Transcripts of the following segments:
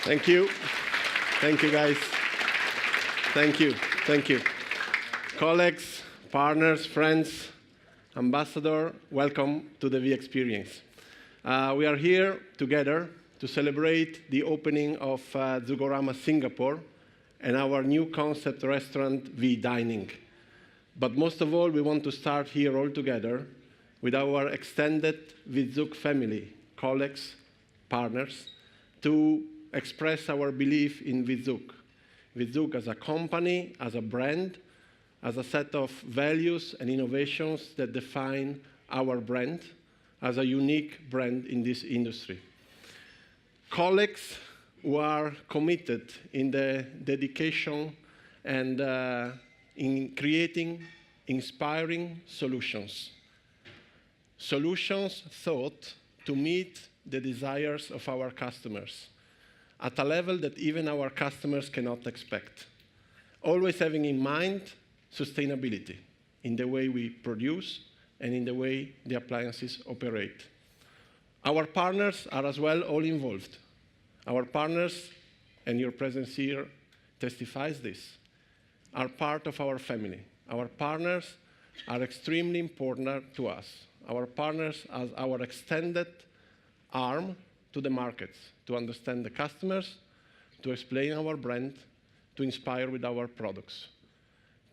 Thank you. Thank you, guys. Thank you. Thank you. Colleagues, partners, friends, ambassador, welcome to the V Experience. We are here together to celebrate the opening of ZUGORAMA Singapore and our new concept restaurant, V-Dining. But most of all, we want to start here all together with our extended V-ZUG family, colleagues, partners, to express our belief in V-ZUG. V-ZUG as a company, as a brand, as a set of values and innovations that define our brand as a unique brand in this industry. Colleagues who are committed in the dedication and in creating inspiring solutions. Solutions thought to meet the desires of our customers at a level that even our customers cannot expect. Always having in mind sustainability in the way we produce and in the way the appliances operate. Our partners are as well all involved. Our partners, and your presence here testifies this, are part of our family. Our partners are extremely important to us. Our partners are our extended arm to the markets, to understand the customers, to explain our brand, to inspire with our products.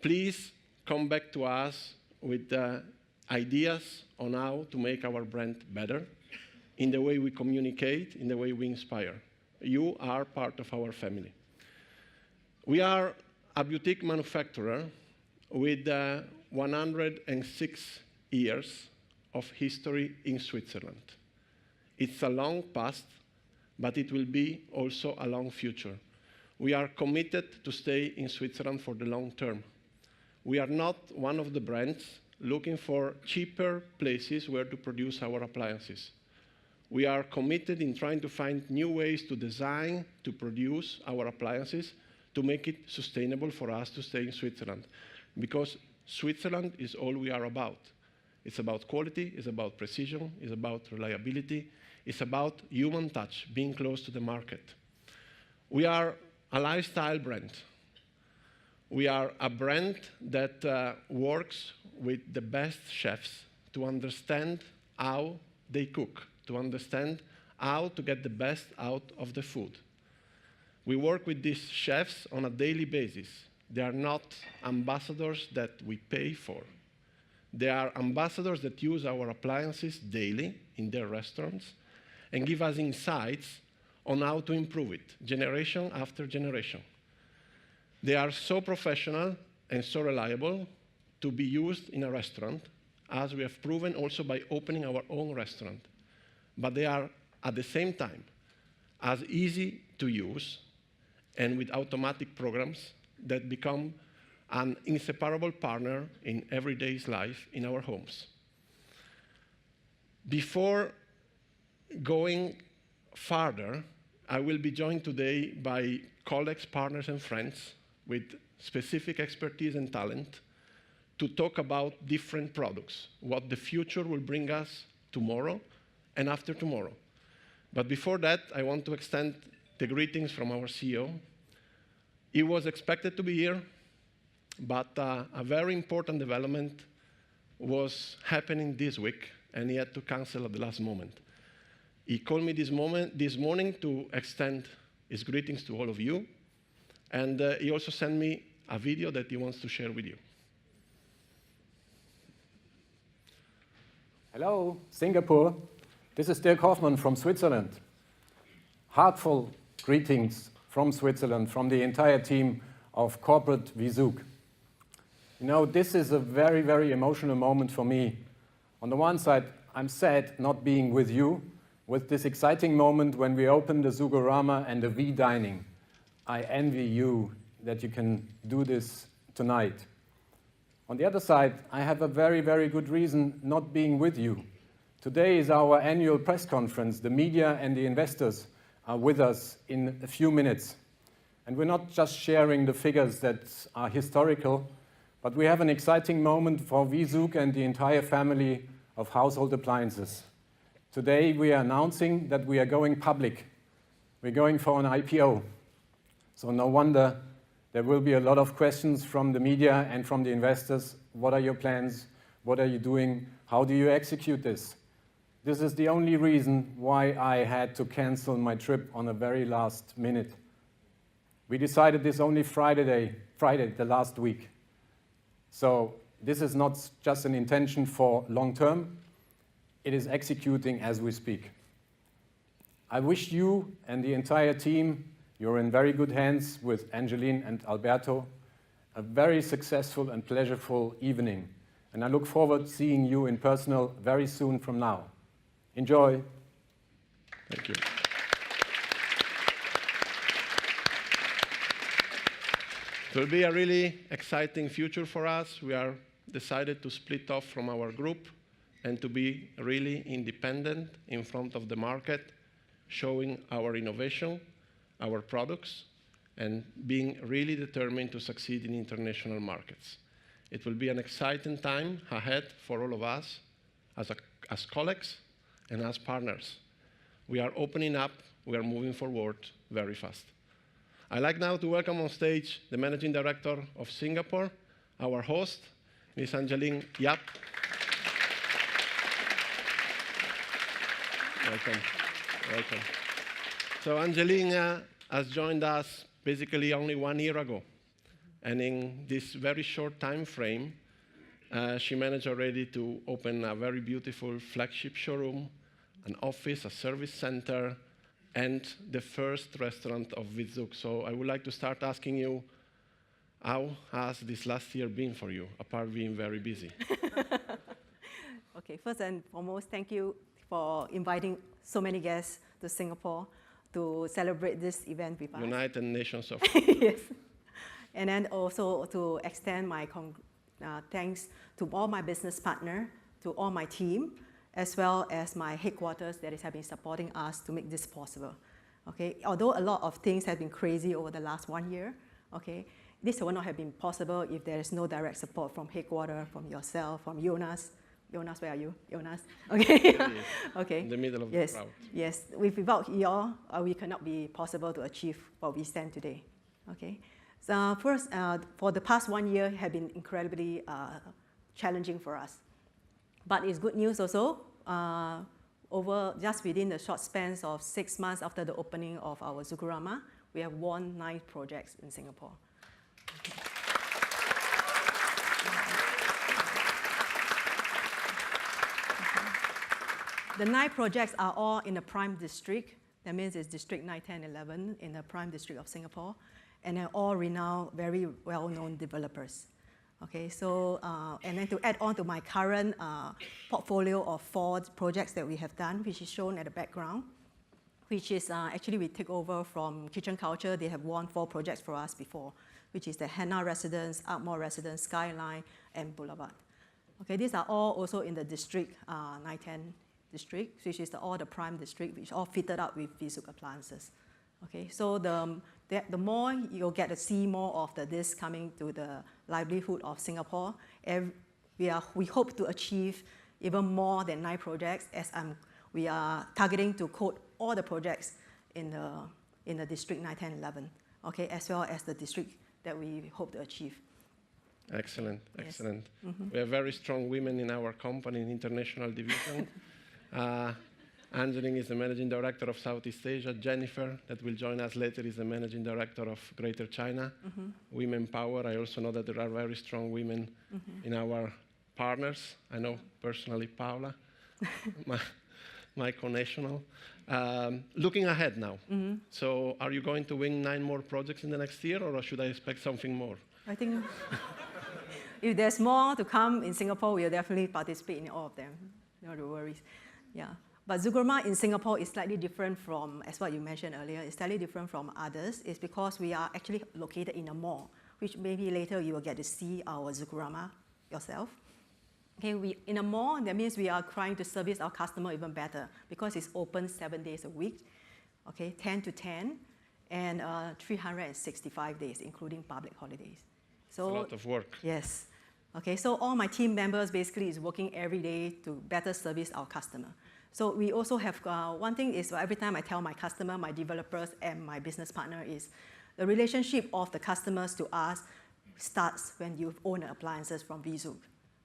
Please come back to us with ideas on how to make our brand better, in the way we communicate, in the way we inspire. You are part of our family. We are a boutique manufacturer with 106 years of history in Switzerland. It's a long past, but it will be also a long future. We are committed to stay in Switzerland for the long term. We are not one of the brands looking for cheaper places where to produce our appliances. We are committed in trying to find new ways to design, to produce our appliances, to make it sustainable for us to stay in Switzerland. Because Switzerland is all we are about. It's about quality, it's about precision, it's about reliability, it's about human touch, being close to the market. We are a lifestyle brand. We are a brand that works with the best chefs to understand how they cook, to understand how to get the best out of the food. We work with these chefs on a daily basis. They are not ambassadors that we pay for. They are ambassadors that use our appliances daily in their restaurants and give us insights on how to improve it, generation after generation. They are so professional and so reliable to be used in a restaurant, as we have proven also by opening our own restaurant. But they are, at the same time, as easy to use and with automatic programs that become an inseparable partner in everyday life in our homes. Before going farther, I will be joined today by colleagues, partners, and friends with specific expertise and talent to talk about different products, what the future will bring us tomorrow and after tomorrow. But before that, I want to extend the greetings from our CEO. He was expected to be here, but a very important development was happening this week, and he had to cancel at the last moment. He called me this morning to extend his greetings to all of you, and he also sent me a video that he wants to share with you. Hello, Singapore. This is Dirk Hoffmann from Switzerland. Heartfelt greetings from Switzerland, from the entire team of corporate V-ZUG. You know, this is a very, very emotional moment for me. On the one side, I'm sad not being with you, with this exciting moment when we open the ZUGORAMA and the V-Dining. I envy you that you can do this tonight. On the other side, I have a very, very good reason not being with you. Today is our annual press conference. The media and the investors are with us in a few minutes. And we're not just sharing the figures that are historical, but we have an exciting moment for V-ZUG and the entire family of household appliances. Today we are announcing that we are going public. we're going for an IPO. So no wonder there will be a lot of questions from the media and from the investors. What are your plans? What are you doing? How do you execute this? This is the only reason why I had to cancel my trip on a very last minute. We decided this only Friday, the last week. So this is not just an intention for long term, it is executing as we speak. I wish you and the entire team, you're in very good hands with Angeline and Alberto, a very successful and pleasureful evening. And I look forward to seeing you in person very soon from now. Enjoy. Thank you. It will be a really exciting future for us. We are decided to split off from our group and to be really independent in front of the market, showing our innovation, our products, and being really determined to succeed in international markets. It will be an exciting time ahead for all of us as colleagues and as partners. We are opening up, we are moving forward very fast. I'd like now to welcome on stage the Managing Director of Singapore, our host, Ms. Angeline Yap. Welcome. Welcome. So Angeline has joined us basically only 1 year ago. And in this very short time frame, she managed already to open a very beautiful flagship showroom, an office, a service center, and the first restaurant of V-ZUG. So I would like to start asking you, how has this last year been for you, apart being very busy? Okay, first and foremost, thank you for inviting so many guests to Singapore to celebrate this event with us. United Nations of... Yes. And then also to extend my thanks to all my business partners, to all my team, as well as my headquarters that have been supporting us to make this possible. Okay, although a lot of things have been crazy over the last 1 year, okay, this would not have been possible if there is no direct support from headquarters, from yourself, from Jonas. Jonas, where are you? Jonas? Okay. Okay. In the middle of the crowd. Yes. Without you all, we cannot be possible to achieve what we stand today. Okay. So first, for the past 1 year have been incredibly challenging for us. But it's good news also. Just within the short spans of 6 months after the opening of our ZUGORAMA, we have won 9 projects in Singapore. The 9 projects are all in the prime district. That means it's District 9, 10, 11 in the prime district of Singapore. And they're all renowned, very well-known developers. Okay, so, and then to add on to my current portfolio of 4 projects that we have done, which is shown at the background, which is actually we take over from Kitchen Culture. They have won 4 projects for us before, which is the Hannah Residence, Ardmore Residence, Skyline, and Boulevard. Okay, these are all also in the district, 910 district, which is all the prime district, which all fitted up with V-ZUG appliances. Okay, so the more you'll get to see more of this coming to the livelihood of Singapore, we hope to achieve even more than 9 projects, as we are targeting to quote all the projects in the district 9, 10, 11, okay, as well as the district that we hope to achieve. Excellent, Yes. excellent. Mm-hmm. We have very strong women in our company in international division. Angeline is the Managing Director of Southeast Asia. Jennifer, that will join us later, is the Managing Director of Greater China. Mm-hmm. Women power. I also know that there are very strong women in our partners. I know personally Paula, my connational. Looking ahead now. Mm-hmm. So are you going to win 9 more projects in the next year, or should I expect something more? I think if there's more to come in Singapore, we'll definitely participate in all of them. No worries. Yeah. But ZUGORAMA in Singapore is slightly different from, as what you mentioned earlier, it's slightly different from others. It's because we are actually located in a mall, which maybe later you will get to see our ZUGORAMA yourself. Okay, in a mall, that means we are trying to service our customer even better because it's open 7 days a week, okay, 10 to 10, and 365 days, including public holidays. So, a lot of work. Yes. Okay, so all my team members basically is working every day to better service our customer. So we also have, one thing is every time I tell my customer, my developers, and my business partner is the relationship of the customers to us starts when you own the appliances from V-ZUG.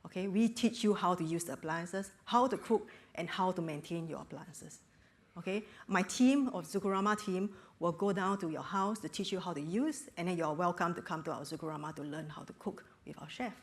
Okay, we teach you how to use the appliances, how to cook, and how to maintain your appliances. Okay, my team of ZUGORAMA team will go down to your house to teach you how to use, and then you are welcome to come to our ZUGORAMA to learn how to cook with our chef.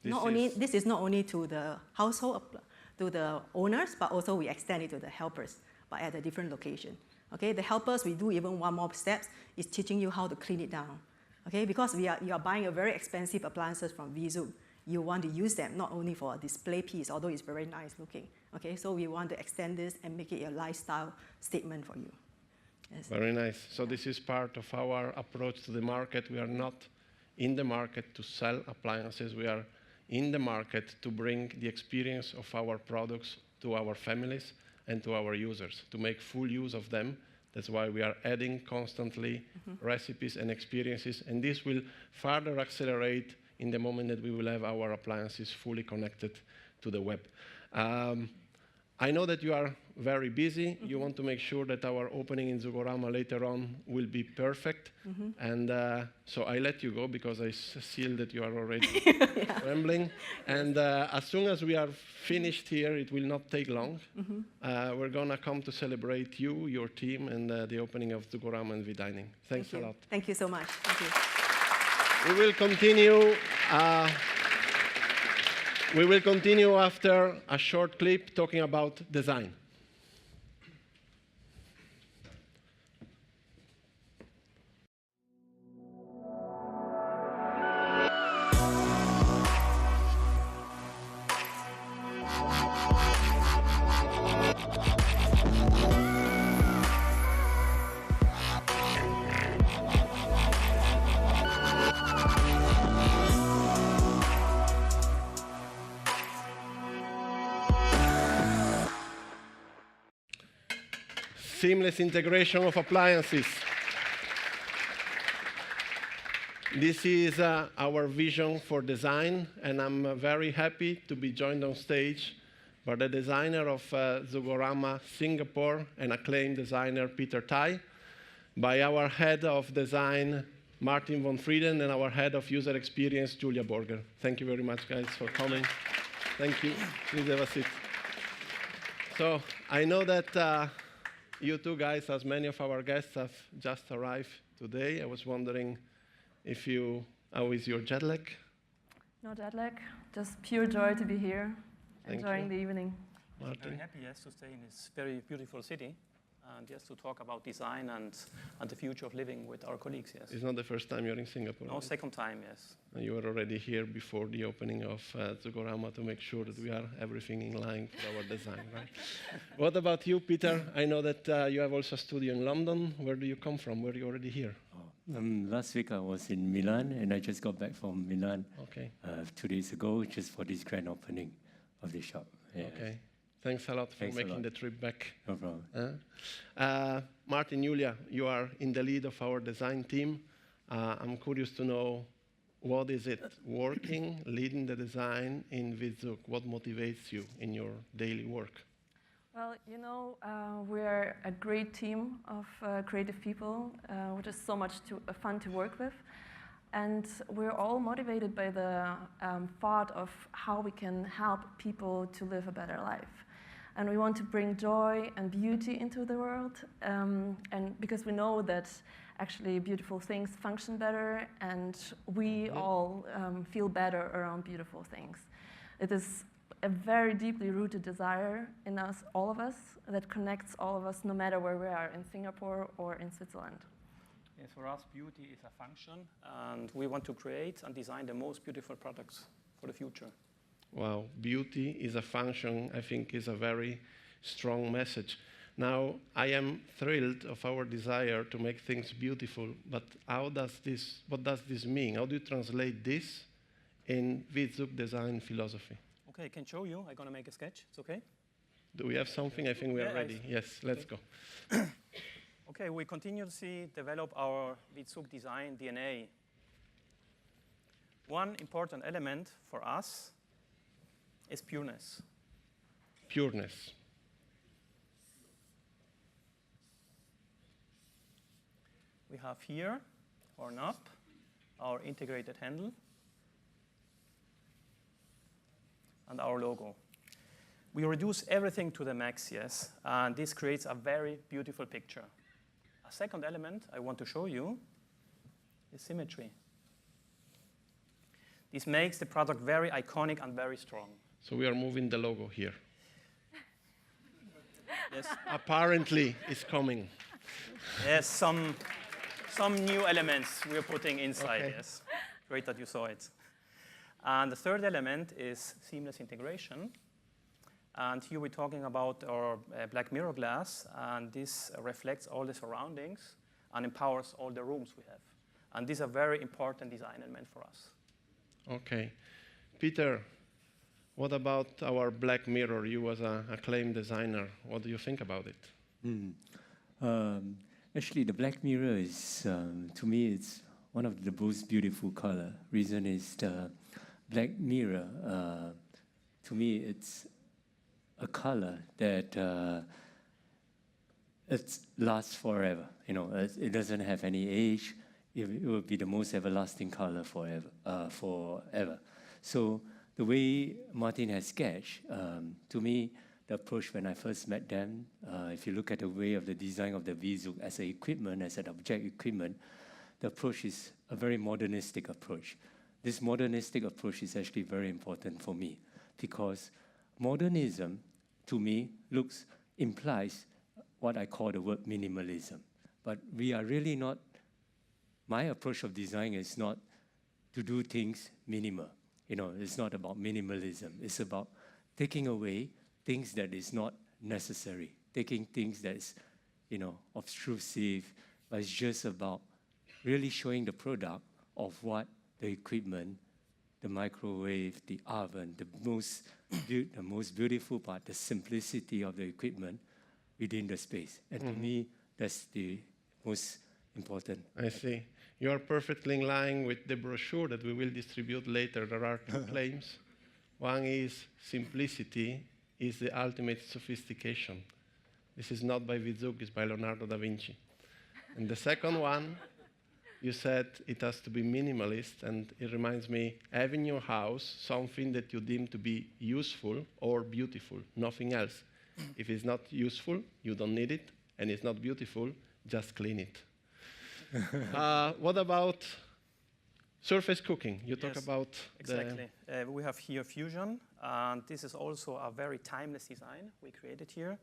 This is not only to the household, to the owners, but also we extend it to the helpers, but at a different location. Okay, the helpers, we do even one more step, is teaching you how to clean it down. Okay, because you are buying a very expensive appliances from V-ZUG, you want to use them not only for a display piece, although it's very nice looking. Okay, so we want to extend this and make it a lifestyle statement for you. Yes. Very nice. So this is part of our approach to the market. We are not in the market to sell appliances. We are in the market to bring the experience of our products to our families and to our users, to make full use of them. That's why we are adding constantly recipes and experiences, and this will further accelerate in the moment that we will have our appliances fully connected to the web. I know that you are very busy. You want to make sure that our opening in ZUGORAMA later on will be perfect. And so I let you go because I see that you are already rambling. And as soon as we are finished here, it will not take long. We're going to come to celebrate you, your team, and the opening of ZUGORAMA and V-Dining. Thanks a lot. Thank you so much. Thank you. We will continue. We will continue after a short clip talking about design. Seamless integration of appliances. This is our vision for design, and I'm very happy to be joined on stage by the designer of ZUGORAMA Singapore and acclaimed designer Peter Tai, by our head of design Martin von Frieden, and our head of user experience Julia Borger. Thank you very much, guys, for coming. Thank you. Please have a seat. So I know that you two guys, as many of our guests, have just arrived today. I was wondering how is your jet lag? No jet lag, just pure joy to be here, enjoying the evening. Martin? Very happy, yes, to stay in this very beautiful city and yes, to talk about design and the future of living with our colleagues, yes. It's not the first time you're in Singapore. No, right? second time, yes. And you were already here before the opening of ZUGORAMA to make sure that we are everything in line for our design, right? What about you, Peter? I know that you have also a studio in London. Where do you come from? Were you already here? Last week I was in Milan, and I just got back from Milan 2 days ago, just for this grand opening of the shop. Yeah. Okay. Thanks a lot for making the trip back. No problem. Martin, Julia, you are in the lead of our design team. I'm curious to know, what is it working, leading the design in V-ZUG? What motivates you in your daily work? Well, you know, we're a great team of creative people, which is so much fun to work with. And we're all motivated by the thought of how we can help people to live a better life. And we want to bring joy and beauty into the world, and because we know that actually beautiful things function better, and we all feel better around beautiful things. It is a very deeply rooted desire in us, all of us, that connects all of us no matter where we are, in Singapore or in Switzerland. Yes, for us, beauty is a function, and we want to create and design the most beautiful products for the future. Wow, beauty is a function, I think, is a very strong message. Now, I am thrilled of our desire to make things beautiful, but what does this mean? How do you translate this in V-ZUG design philosophy? Okay, I can show you. I'm going to make a sketch. It's okay? Do we have something? I think we are ready. Yes, let's go. Okay, we continuously develop our V-ZUG design DNA. One important element for us is pureness. Pureness. we have here our knob, our integrated handle, and our logo. We reduce everything to the max, yes, and this creates a very beautiful picture. A second element I want to show you is symmetry. This makes the product very iconic and very strong. So we are moving the logo here. Yes. Apparently, it's coming. Yes, some new elements we are putting inside, Okay. yes. Great that you saw it. And the third element is seamless integration. And here we're talking about our black mirror glass, and this reflects all the surroundings and empowers all the rooms we have. And this is a very important design element for us. Okay. Peter, what about our black mirror? You was an acclaimed designer. What do you think about it? Actually, the black mirror is, to me, it's one of the most beautiful color. Reason is the black mirror, to me, it's a color that it lasts forever. You know, it doesn't have any age. It will be the most everlasting color forever. So the way Martin has sketched, to me, the approach when I first met them, if you look at the way of the design of the V-ZUG as an equipment, as an object equipment, the approach is a very modernistic approach. This modernistic approach is actually very important for me because modernism, to me, implies what I call the word minimalism. But we are really not, my approach of design is not to do things minimal. You know, it's not about minimalism. It's about taking away things that is not necessary, taking things that is, you know, obtrusive, but it's just about really showing the product of what the equipment, the microwave, the oven, the most beautiful part, the simplicity of the equipment within the space. And to me, that's the most important. I see. You are perfectly in line with the brochure that we will distribute later. There are two claims. One is simplicity is the ultimate sophistication. This is not by V-ZUG, it's by Leonardo da Vinci. And the second one, you said it has to be minimalist, and it reminds me, have in your house something that you deem to be useful or beautiful, nothing else. If it's not useful, you don't need it, and it's not beautiful, just clean it. What about surface cooking? You talk about exactly. We have here Fusion, and this is also a very timeless design we created here.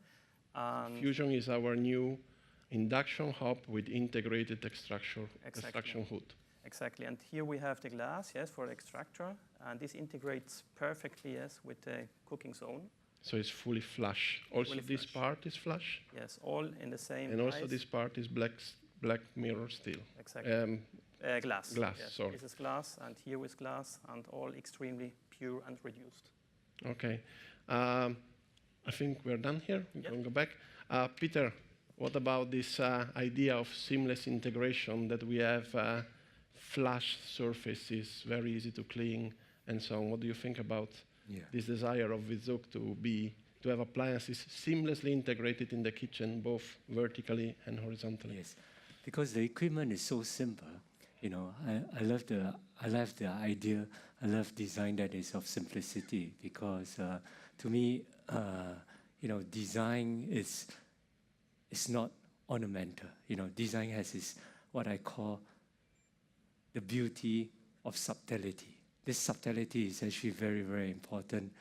Fusion is our new induction hob with integrated extraction hood. Exactly, and here we have the glass, yes, for the extractor, and this integrates perfectly, yes, with the cooking zone. So it's fully flush. Also, Fully this flush. part is flush. Yes, all in the same. And also, size. this part is black mirror steel. Exactly. Glass. Glass, yes. sorry. This is glass, and here is glass, and all extremely pure and reduced. Okay. I think we're done here. We can go back. Peter, what about this idea of seamless integration that we have flush surfaces, very easy to clean, and so on? What do you think about this desire of V-ZUG to have appliances seamlessly integrated in the kitchen, both vertically and horizontally? Yes, because the equipment is so simple. You know, I love the idea. I love design that is of simplicity because to me, you know, design is not ornamental. You know, design has this what I call the beauty of subtlety. This subtlety is actually very, very important,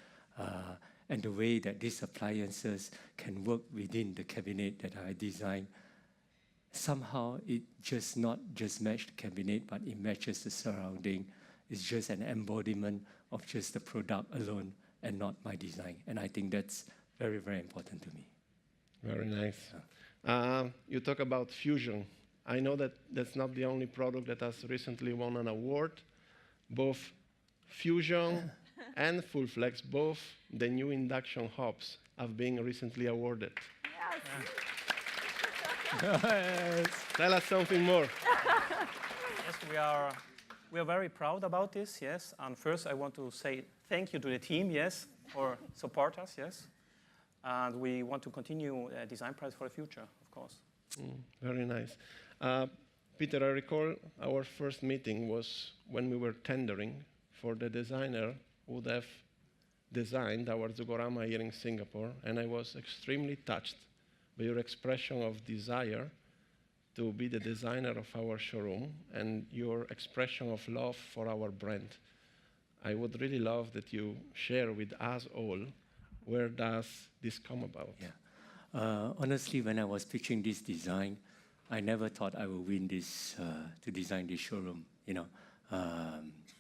and the way that these appliances can work within the cabinet that I designed. Somehow it just not just match the cabinet, but it matches the surrounding. It's just an embodiment of just the product alone and not my design. And I think that's very, very important to me. Very nice. You talk about Fusion. I know that that's not the only product that has recently won an award. Both Fusion and Full Flex, both the new induction hobs, have been recently awarded. Yes. Tell us something more. Yes, we are very proud about this, yes. And first I want to say thank you to the team, yes, for support us, yes. And we want to continue Design Prize for the future, of course. Very nice. Peter, I recall our first meeting was when we were tendering for the designer who would have designed our ZUGORAMA here in Singapore, and I was extremely touched by your expression of desire to be the designer of our showroom and your expression of love for our brand. I would really love that you share with us all, where does this come about? Yeah. Honestly, when I was pitching this design, I never thought I would win this, to design this showroom, you know.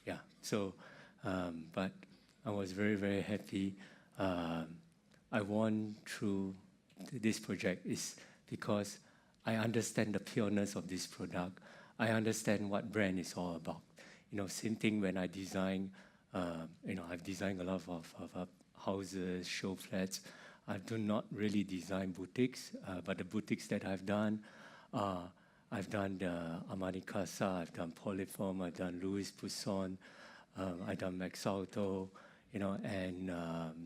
Yeah, so, but I was very, very happy. I won through this project is because I understand the pureness of this product. I understand what brand is all about. You know, same thing when I design, you know, I've designed a lot of houses, show flats. I do not really design boutiques, but the boutiques that I've done the Armani Casa, I've done Polyform, I've done Louis Vuitton, I've done Maxalto, you know, and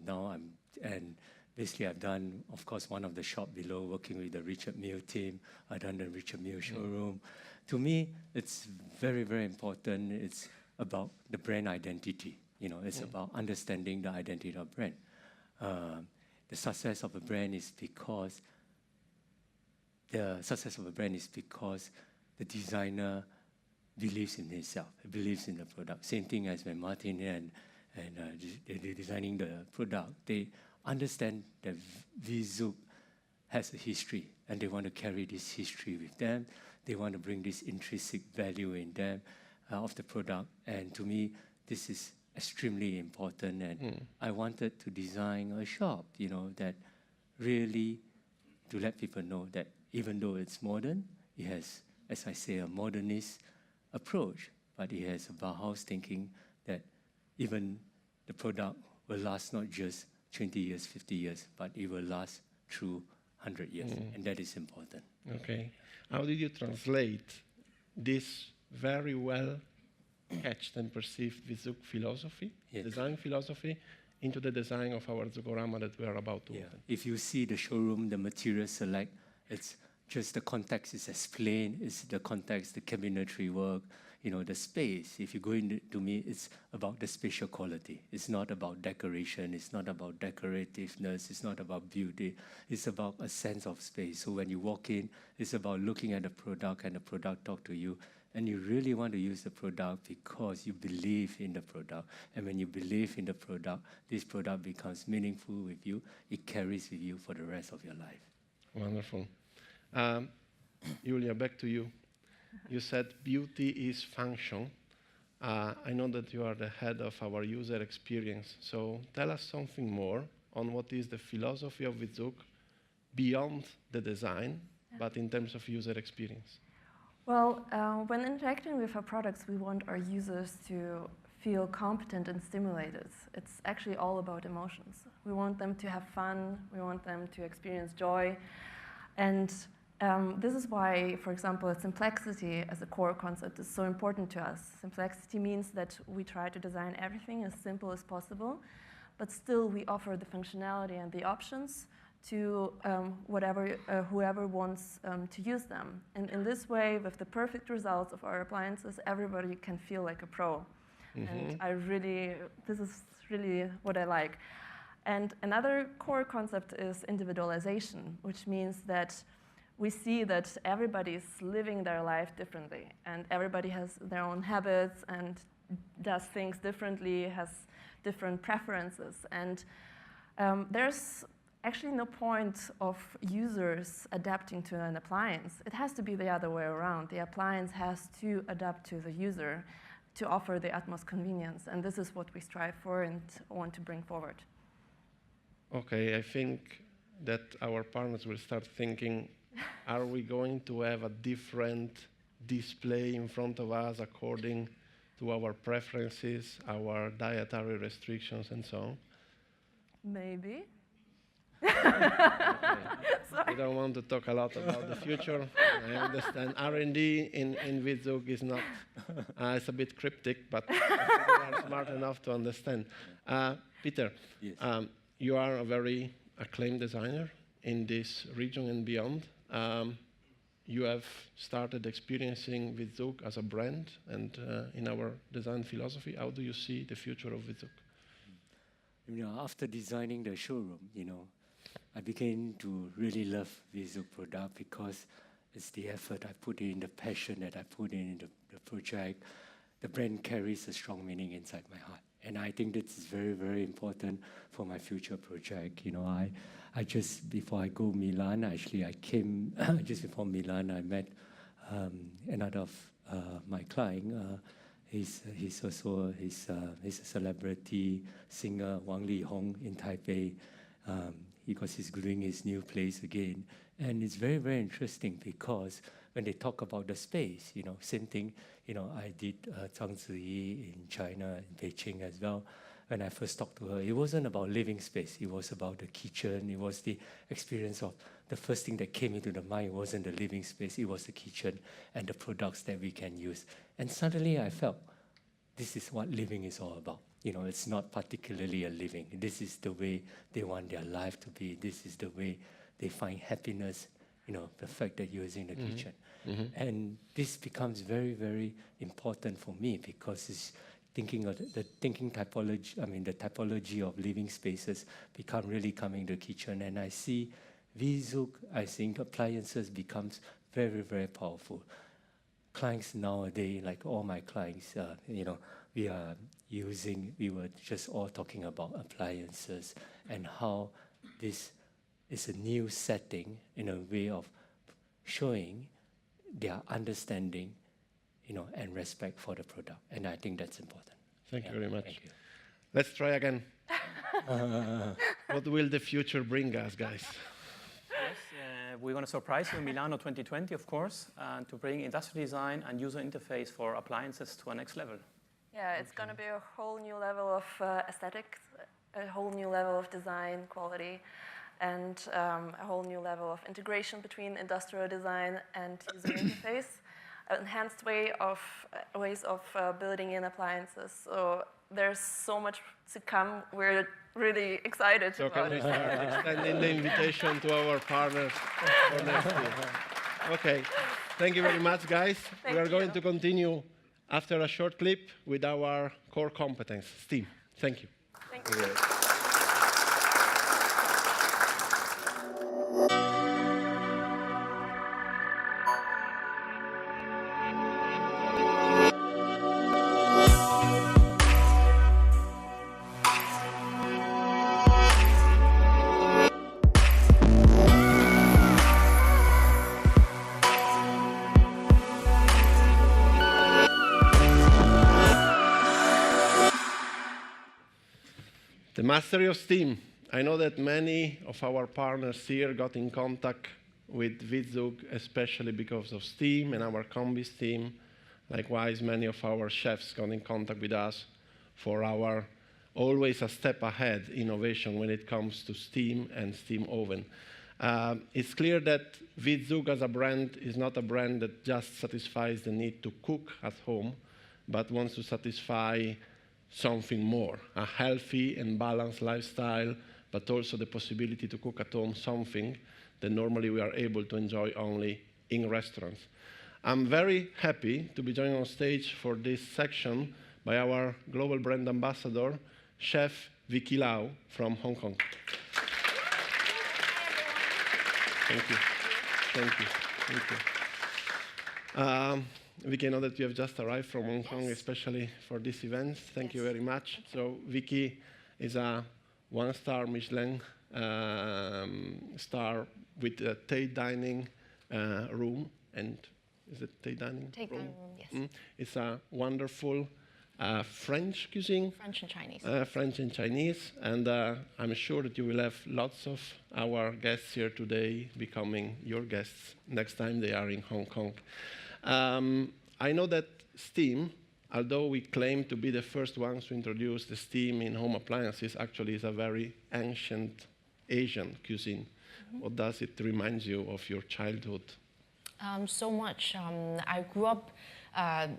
now basically I've done, of course, one of the shop below, working with the Richard Mille team. I've done the Richard Mille showroom. To me, it's very, very important. It's about the brand identity. You know, it's about understanding the identity of brand. The success of a brand is because the designer believes in himself, believes in the product. Same thing as when Martin and they're designing the product. They understand that V-ZUG has a history, and they want to carry this history with them. They want to bring this intrinsic value in them of the product. And to me, this is extremely important. And I wanted to design a shop, you know, that really to let people know that even though it's modern, it has, as I say, a modernist approach, but it has a Bauhaus thinking that even the product will last not just 20 years, 50 years, but it will last through 100 years, and that is important. Okay. How did you translate this very well catched and perceived V-ZUG philosophy, design philosophy, into the design of our ZUGORAMA that we are about to open? If you see the showroom, the materials select, it's just the context is explained, it's the context, the cabinetry work, you know, the space. If you go into me, it's about the spatial quality. It's not about decoration, it's not about decorativeness, it's not about beauty, it's about a sense of space. So when you walk in, it's about looking at the product and the product talk to you, and you really want to use the product because you believe in the product. And when you believe in the product, this product becomes meaningful with you, it carries with you for the rest of your life. Wonderful. Julia, back to you. You said beauty is function. I know that you are the head of our user experience, so tell us something more on what is the philosophy of V-ZUG beyond the design, but in terms of user experience. Well, when interacting with our products, we want our users to feel competent and stimulated. It's actually all about emotions. We want them to have fun, we want them to experience joy, and this is why, for example, simplicity as a core concept is so important to us. Simplicity means that we try to design everything as simple as possible, but still we offer the functionality and the options to whoever wants to use them. And in this way, with the perfect results of our appliances, everybody can feel like a pro. And this is really what I like. And another core concept is individualization, which means that we see that everybody is living their life differently, and everybody has their own habits and does things differently, has different preferences. And there's actually no point of users adapting to an appliance. It has to be the other way around. The appliance has to adapt to the user to offer the utmost convenience, and this is what we strive for and want to bring forward. Okay, I think that our partners will start thinking, are we going to have a different display in front of us according to our preferences, our dietary restrictions, and so on? Maybe. I don't want to talk a lot about the future. I understand R&D in V-ZUG is not, it's a bit cryptic, but we are smart enough to understand. Peter, yes. You are a very acclaimed designer in this region and beyond. you have started experiencing V-ZUG as a brand and in our design philosophy? How do you see the future of V-ZUG? You know, after designing the showroom, you know, I began to really love V-ZUG product because it's the effort I put in, the passion that I put in the project. The brand carries a strong meaning inside my heart. And I think this is very, very important for my future project. You know, I just, before I go Milan, actually I came, just before Milan, I met another of my client. He's a celebrity singer, Wang Lihong in Taipei, because he's doing his new place again. And it's very, very interesting because when they talk about the space, you know, same thing, you know, I did Zhang Ziyi in China, in Beijing as well. When I first talked to her, it wasn't about living space. It was about the kitchen. It was the experience of the first thing that came into the mind wasn't the living space. It was the kitchen and the products that we can use. And suddenly I felt this is what living is all about. You know, it's not particularly a living. This is the way they want their life to be. This is the way they find happiness, you know, the fact that you're in the kitchen. And this becomes very, very important for me because it's thinking of the typology of living spaces become really coming to the kitchen. And I see V-ZUG, I think appliances becomes very, very powerful. Clients nowadays, like all my clients, you know, we were just all talking about appliances and how this is a new setting in a way of showing their understanding, you know, and respect for the product. And I think that's important. Thank you very much. Thank you. Let's try again. What will the future bring us, guys? Yes, we're going to surprise you in Milano 2020, of course, and to bring industrial design and user interface for appliances to a next level. Yeah, it's going to be a whole new level of aesthetics, a whole new level of design quality, and a whole new level of integration between industrial design and user interface, enhanced ways of building in appliances. So there's so much to come. We're really excited So about can we it. start extending the invitation to our partners for next year? Okay, thank you very much, guys. We are going to continue after a short clip with our core competence, STEAM. Thank you. Thank you. The mastery of STEAM. I know that many of our partners here got in contact with V-ZUG, especially because of STEAM and our Combi STEAM. Likewise, many of our chefs got in contact with us for our always a step ahead innovation when it comes to STEAM and STEAM oven. It's clear that V-ZUG as a brand is not a brand that just satisfies the need to cook at home, but wants to satisfy something more, a healthy and balanced lifestyle, but also the possibility to cook at home something that normally we are able to enjoy only in restaurants. I'm very happy to be joined on stage for this section by our global brand ambassador, Chef Vicky Lau from Hong Kong. Thank you. Thank you. Thank you. Vicky, I know that you have just arrived from Hong Kong, especially for this event. Thank you very much. So Vicky is a one-star Michelin star with a Tate dining room. And is it Tate dining Tate room? dining room, yes. It's a wonderful French cuisine. French and Chinese. French and Chinese. And I'm sure that you will have lots of our guests here today becoming your guests next time they are in Hong Kong. I know that STEAM, although we claim to be the first ones to introduce the STEAM in home appliances, actually is a very ancient Asian cuisine. What does it remind you of your childhood? So much. I grew up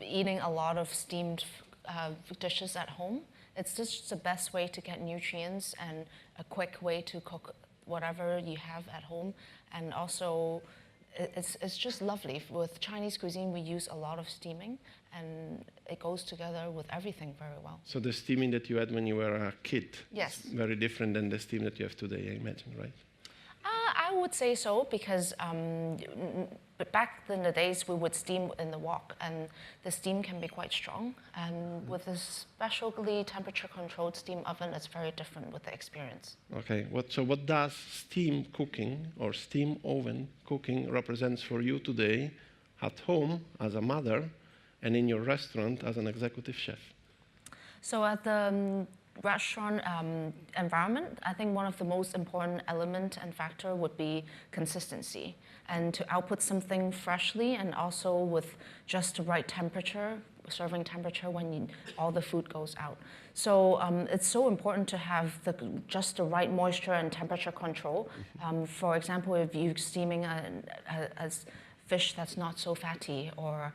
eating a lot of steamed dishes at home. It's just the best way to get nutrients and a quick way to cook whatever you have at home. And also, it's just lovely. With Chinese cuisine, we use a lot of steaming, and it goes together with everything very well. So the steaming that you had when you were a kid Yes. is very different than the steam that you have today, I imagine, right? I would say so, because but back in the days we would steam in the wok, and the steam can be quite strong. And with a specially temperature-controlled steam oven, it's very different with the experience. Okay, so what does steam cooking or steam oven cooking represents for you today at home as a mother and in your restaurant as an executive chef? So at the restaurant environment, I think one of the most important element and factor would be consistency, and to output something freshly and also with just the right temperature, serving temperature when all the food goes out. So it's so important to have just the right moisture and temperature control. For example, if you're steaming a fish that's not so fatty, or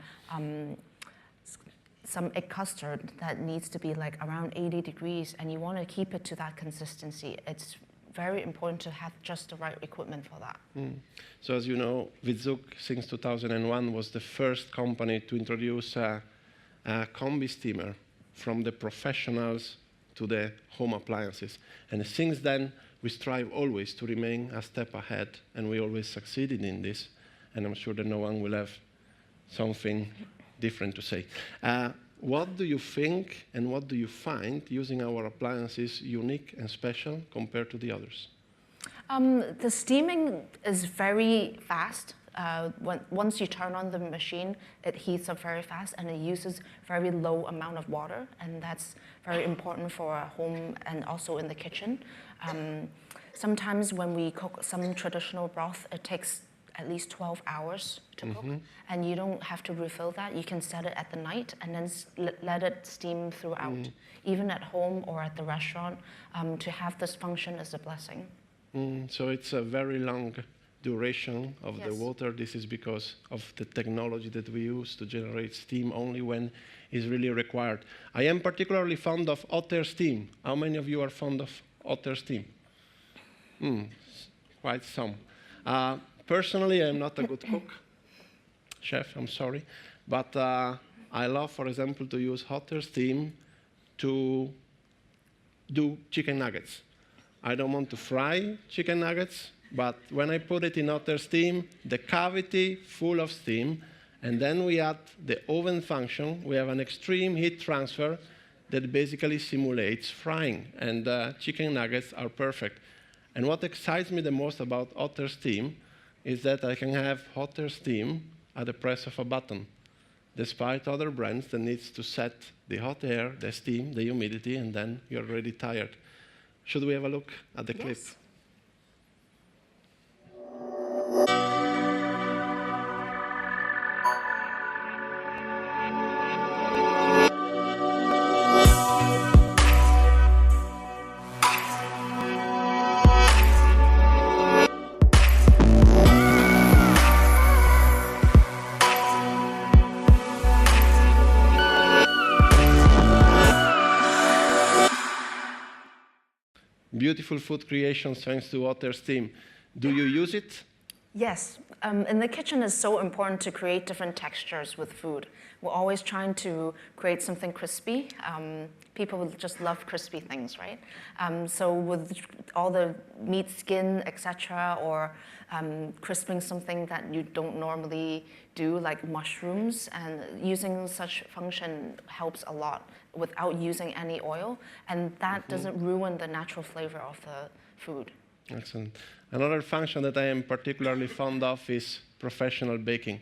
some egg custard that needs to be like around 80 degrees, and you want to keep it to that consistency, it's very important to have just the right equipment for that. So as you know, V-ZUG since 2001 was the first company to introduce a combi steamer from the professionals to the home appliances. And since then, we strive always to remain a step ahead, and we always succeeded in this. And I'm sure that no one will have something different to say. What do you think and what do you find using our appliances unique and special compared to the others? The steaming is very fast. Once you turn on the machine, it heats up very fast, and it uses very low amount of water, and that's very important for a home and also in the kitchen. Sometimes when we cook some traditional broth, it takes at least 12 hours to cook, and you don't have to refill that. You can set it at the night and then let it steam throughout. Even at home or at the restaurant, to have this function is a blessing. So it's a very long duration of Yes. the water. This is because of the technology that we use to generate steam only when is really required. I am particularly fond of hot air steam. How many of you are fond of hot air steam? Quite some. Personally, I'm not a good cook, chef, I'm sorry, but I love, for example, to use hot air steam to do chicken nuggets. I don't want to fry chicken nuggets, but when I put it in hot air steam, the cavity full of steam, and then we add the oven function, we have an extreme heat transfer that basically simulates frying, and chicken nuggets are perfect. And what excites me the most about hot air steam is that I can have hot air steam at the press of a button, despite other brands that needs to set the hot air, the steam, the humidity, and then you're already tired. Should we have a look at the clip? Beautiful food creation thanks to hot air steam. Do you use it? Yes. In the kitchen, it's so important to create different textures with food. We're always trying to create something crispy. People just love crispy things, right? So with all the meat skin, etc., or crisping something that you don't normally do, like mushrooms, and using such function helps a lot without using any oil, and that doesn't ruin the natural flavor of the food. Excellent. Another function that I am particularly fond of is professional baking.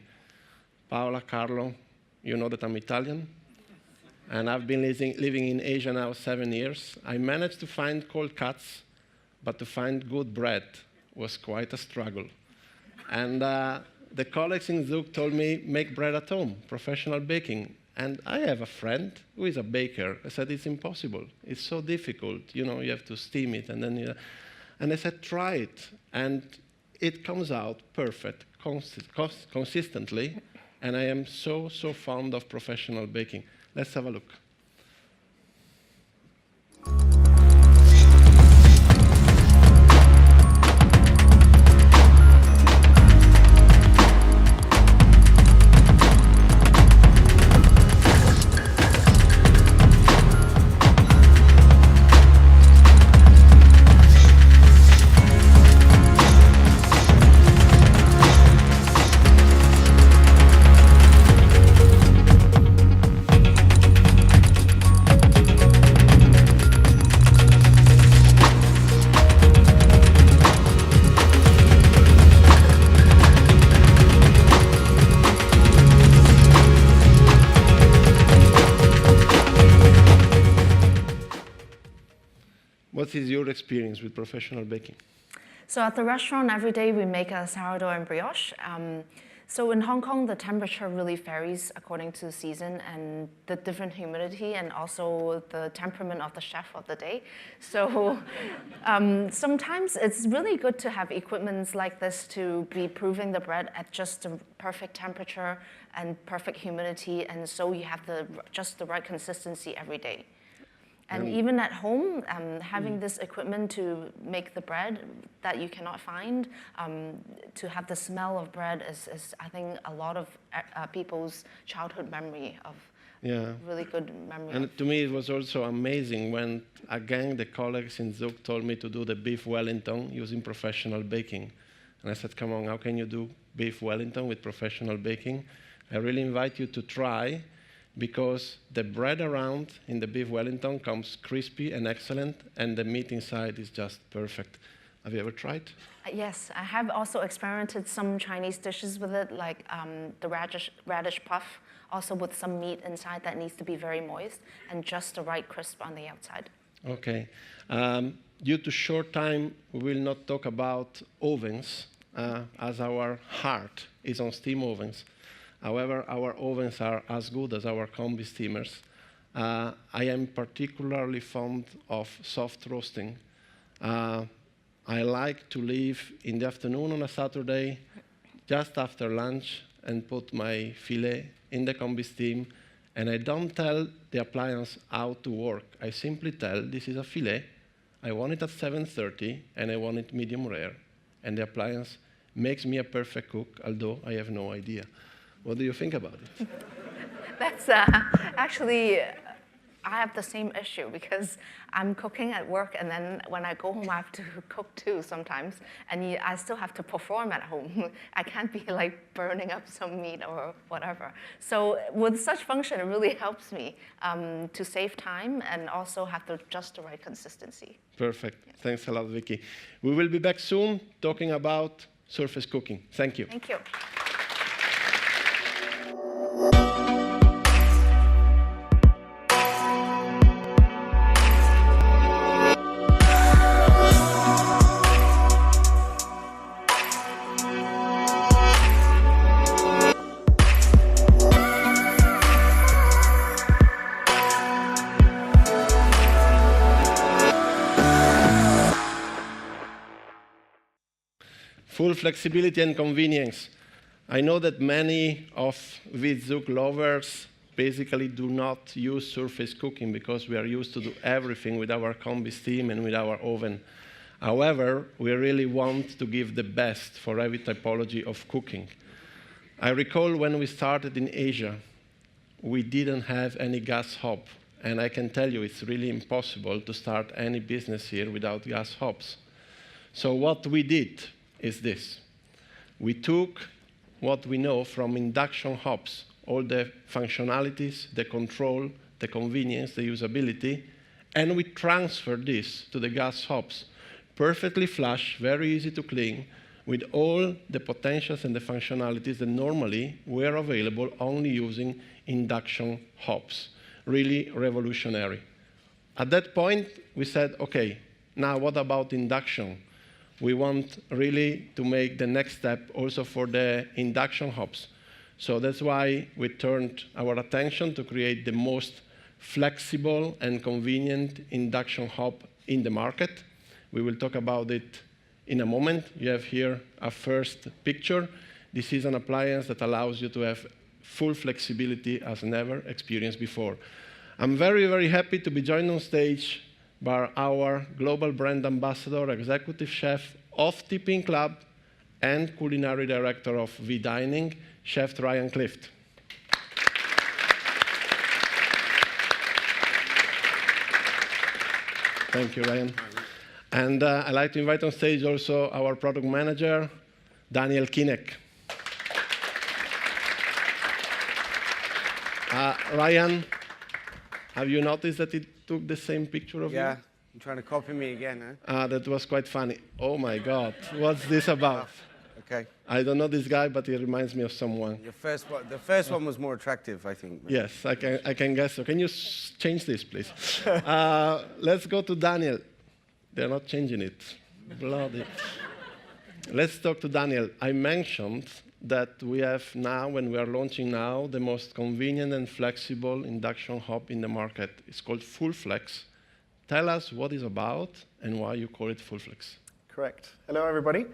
Paola, Carlo, you know that I'm Italian, and I've been living in Asia now 7 years. I managed to find cold cuts, but to find good bread was quite a struggle. And the colleagues in ZUG told me, make bread at home, professional baking. And I have a friend who is a baker. I said, it's impossible. It's so difficult. You know, you have to steam it, and then and I said, try it. And it comes out perfect, consistently. And I am so, so fond of professional baking. Let's have a look. what is your experience with professional baking? So at the restaurant, every day we make a sourdough and brioche. So in Hong Kong, the temperature really varies according to the season and the different humidity and also the temperament of the chef of the day. So sometimes it's really good to have equipments like this to be proving the bread at just the perfect temperature and perfect humidity, and so you have just the right consistency every day. And even at home, having this equipment to make the bread that you cannot find, to have the smell of bread is I think, a lot of people's childhood memory of really good memory. And to me, it was also amazing when, again, the colleagues in ZUG told me to do the beef Wellington using professional baking. And I said, come on, how can you do beef Wellington with professional baking? I really invite you to try, because the bread around in the beef Wellington comes crispy and excellent, and the meat inside is just perfect. Have you ever tried? Yes, I have also experimented some Chinese dishes with it, like the radish puff, also with some meat inside that needs to be very moist and just the right crisp on the outside. Okay. Due to short time, we will not talk about ovens, as our heart is on steam ovens. However, our ovens are as good as our combi steamers. I am particularly fond of soft roasting. I like to leave in the afternoon on a Saturday, just after lunch, and put my filet in the combi steam. And I don't tell the appliance how to work. I simply tell, this is a filet. I want it at 7:30, and I want it medium rare. And the appliance makes me a perfect cook, although I have no idea. What do you think about it? That's actually, I have the same issue because I'm cooking at work, and then when I go home, I have to cook too sometimes, and I still have to perform at home. I can't be like burning up some meat or whatever. So with such function, it really helps me to save time and also have just the right consistency. Perfect. Yeah. Thanks a lot, Vicky. We will be back soon talking about surface cooking. Thank you. Thank you. Full flexibility and convenience. I know that many of V-ZUG lovers basically do not use surface cooking because we are used to do everything with our combi steam and with our oven. However, we really want to give the best for every typology of cooking. I recall when we started in Asia, we didn't have any gas hob. And I can tell you it's really impossible to start any business here without gas hobs. So what we did is this. We took what we know from induction hobs, all the functionalities, the control, the convenience, the usability, and we transferred this to the gas hobs. Perfectly flush, very easy to clean, with all the potentials and the functionalities that normally were available only using induction hobs. Really revolutionary. At that point, we said, okay, now what about induction? We want really to make the next step also for the induction hobs. So that's why we turned our attention to create the most flexible and convenient induction hob in the market. We will talk about it in a moment. You have here a first picture. This is an appliance that allows you to have full flexibility as never experienced before. I'm very, very happy to be joined on stage by our global brand ambassador, executive chef of Tipping Club, and culinary director of V-Dining, Chef Ryan Clift. Thank you, Ryan. And I'd like to invite on stage also our product manager, Daniel Kinek. Ryan, have you noticed that it took the same picture of you? Yeah, you're trying to copy me again, huh? That was quite funny. Oh my God, what's this about? Okay. I don't know this guy, but he reminds me of someone. The first one was more attractive, I think. Yes, I can guess so. Can you change this, please? Let's go to Daniel. They're not changing it. Bloody. Let's talk to Daniel. I mentioned that we have now, when we are launching now, the most convenient and flexible induction hob in the market. It's called FullFlex. Tell us what it's about and why you call it FullFlex. Correct. Hello, everybody.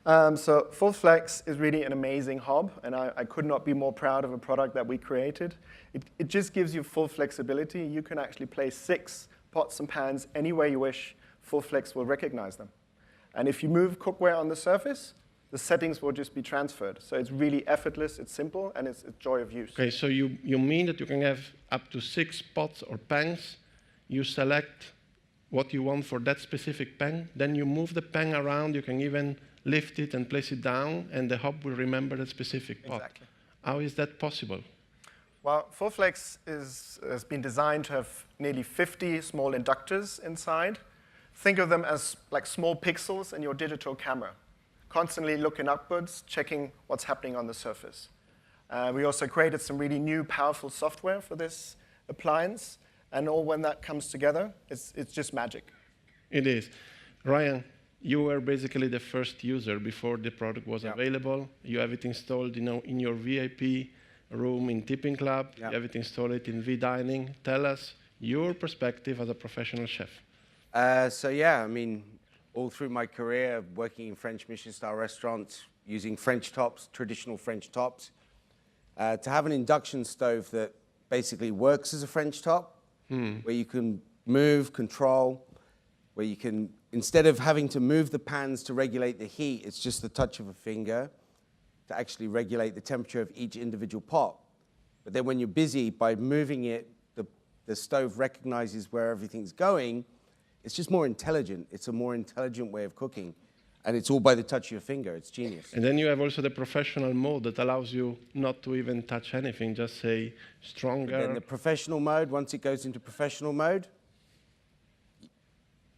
So FullFlex is really an amazing hob, and I could not be more proud of a product that we created. It just gives you full flexibility. You can actually place 6 pots and pans any way you wish. FullFlex will recognize them. And if you move cookware on the surface, the settings will just be transferred. So it's really effortless, it's simple, and it's a joy of use. Okay, so you mean that you can have up to 6 pots or pans. You select what you want for that specific pan. Then you move the pan around. You can even lift it and place it down, and the hob will remember that specific pot. Exactly. How is that possible? Well, FullFlex has been designed to have nearly 50 small inductors inside. Think of them as like small pixels in your digital camera, constantly looking upwards, checking what's happening on the surface. We also created some really new, powerful software for this appliance, and all when that comes together, it's just magic. It is. Ryan, you were basically the first user before the product was available. You have it installed in your VIP room in Tipping Club. You have it installed in V-Dining. Tell us your perspective as a professional chef. So yeah, I mean, all through my career, working in French Michelin-star restaurants, using French tops, traditional French tops, to have an induction stove that basically works as a French top, where you can move, control, where you can, instead of having to move the pans to regulate the heat, it's just the touch of a finger to actually regulate the temperature of each individual pot. But then when you're busy, by moving it, the stove recognizes where everything's going. It's just more intelligent. It's a more intelligent way of cooking. And it's all by the touch of your finger. It's genius. And then you have also the professional mode that allows you not to even touch anything, just say stronger. And then the professional mode, once it goes into professional mode,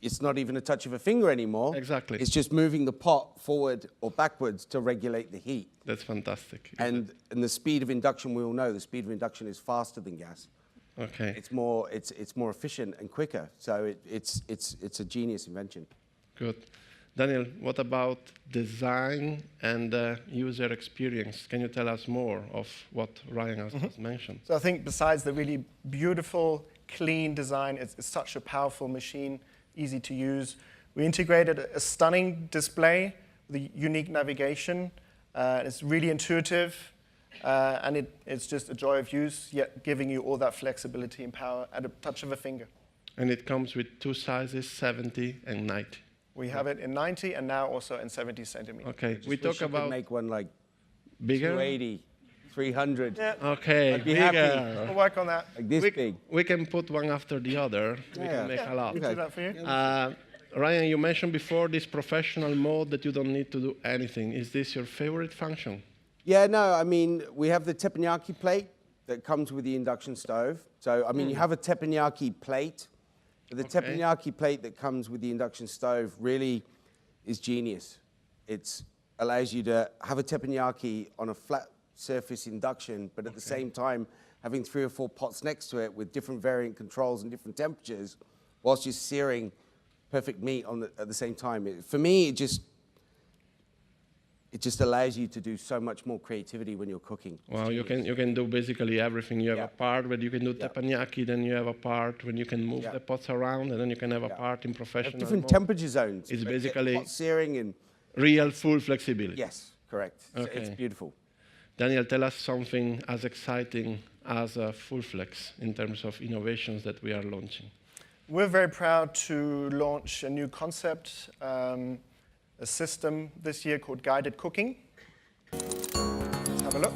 it's not even a touch of a finger anymore. Exactly. It's just moving the pot forward or backwards to regulate the heat. That's fantastic. And the speed of induction, we all know, the speed of induction is faster than gas. Okay. It's more efficient and quicker. So it's a genius invention. Good. Daniel, what about design and user experience? Can you tell us more of what Ryan has just mentioned? So I think besides the really beautiful, clean design, it's such a powerful machine, easy to use. We integrated a stunning display with a unique navigation. It's really intuitive, and it's just a joy of use, yet giving you all that flexibility and power at a touch of a finger. And it comes with 2 sizes, 70 and 90. We have it in 90 and now also in 70 centimeters. Okay, we talk about... Could make one like bigger? 280, 300. Yeah. Okay, I'd be bigger. happy. We'll work on that. Like this big. We can put one after the other. We Yeah. can make a lot. We'll do that for you. Ryan, you mentioned before this professional mode that you don't need to do anything. Is this your favorite function? Yeah, no, I mean, we have the teppanyaki plate that comes with the induction stove. So, I mean, you have a teppanyaki plate, but the teppanyaki plate that comes with the induction stove really is genius. It allows you to have a teppanyaki on a flat surface induction, but at the same time, having 3 or 4 pots next to it with different variant controls and different temperatures, whilst you're searing perfect meat at the same time. For me, it just allows you to do so much more creativity when you're cooking. Well, you can do basically everything. You have a part where you can do teppanyaki, then you have a part when you can move the pots around, and then you can have a part in professional different mode. temperature zones. It's basically pot searing and real full flexibility. yes, correct. Okay. So it's beautiful. Daniel, tell us something as exciting as FullFlex in terms of innovations that we are launching. We're very proud to launch a new concept, a system this year called Guided Cooking. Let's have a look.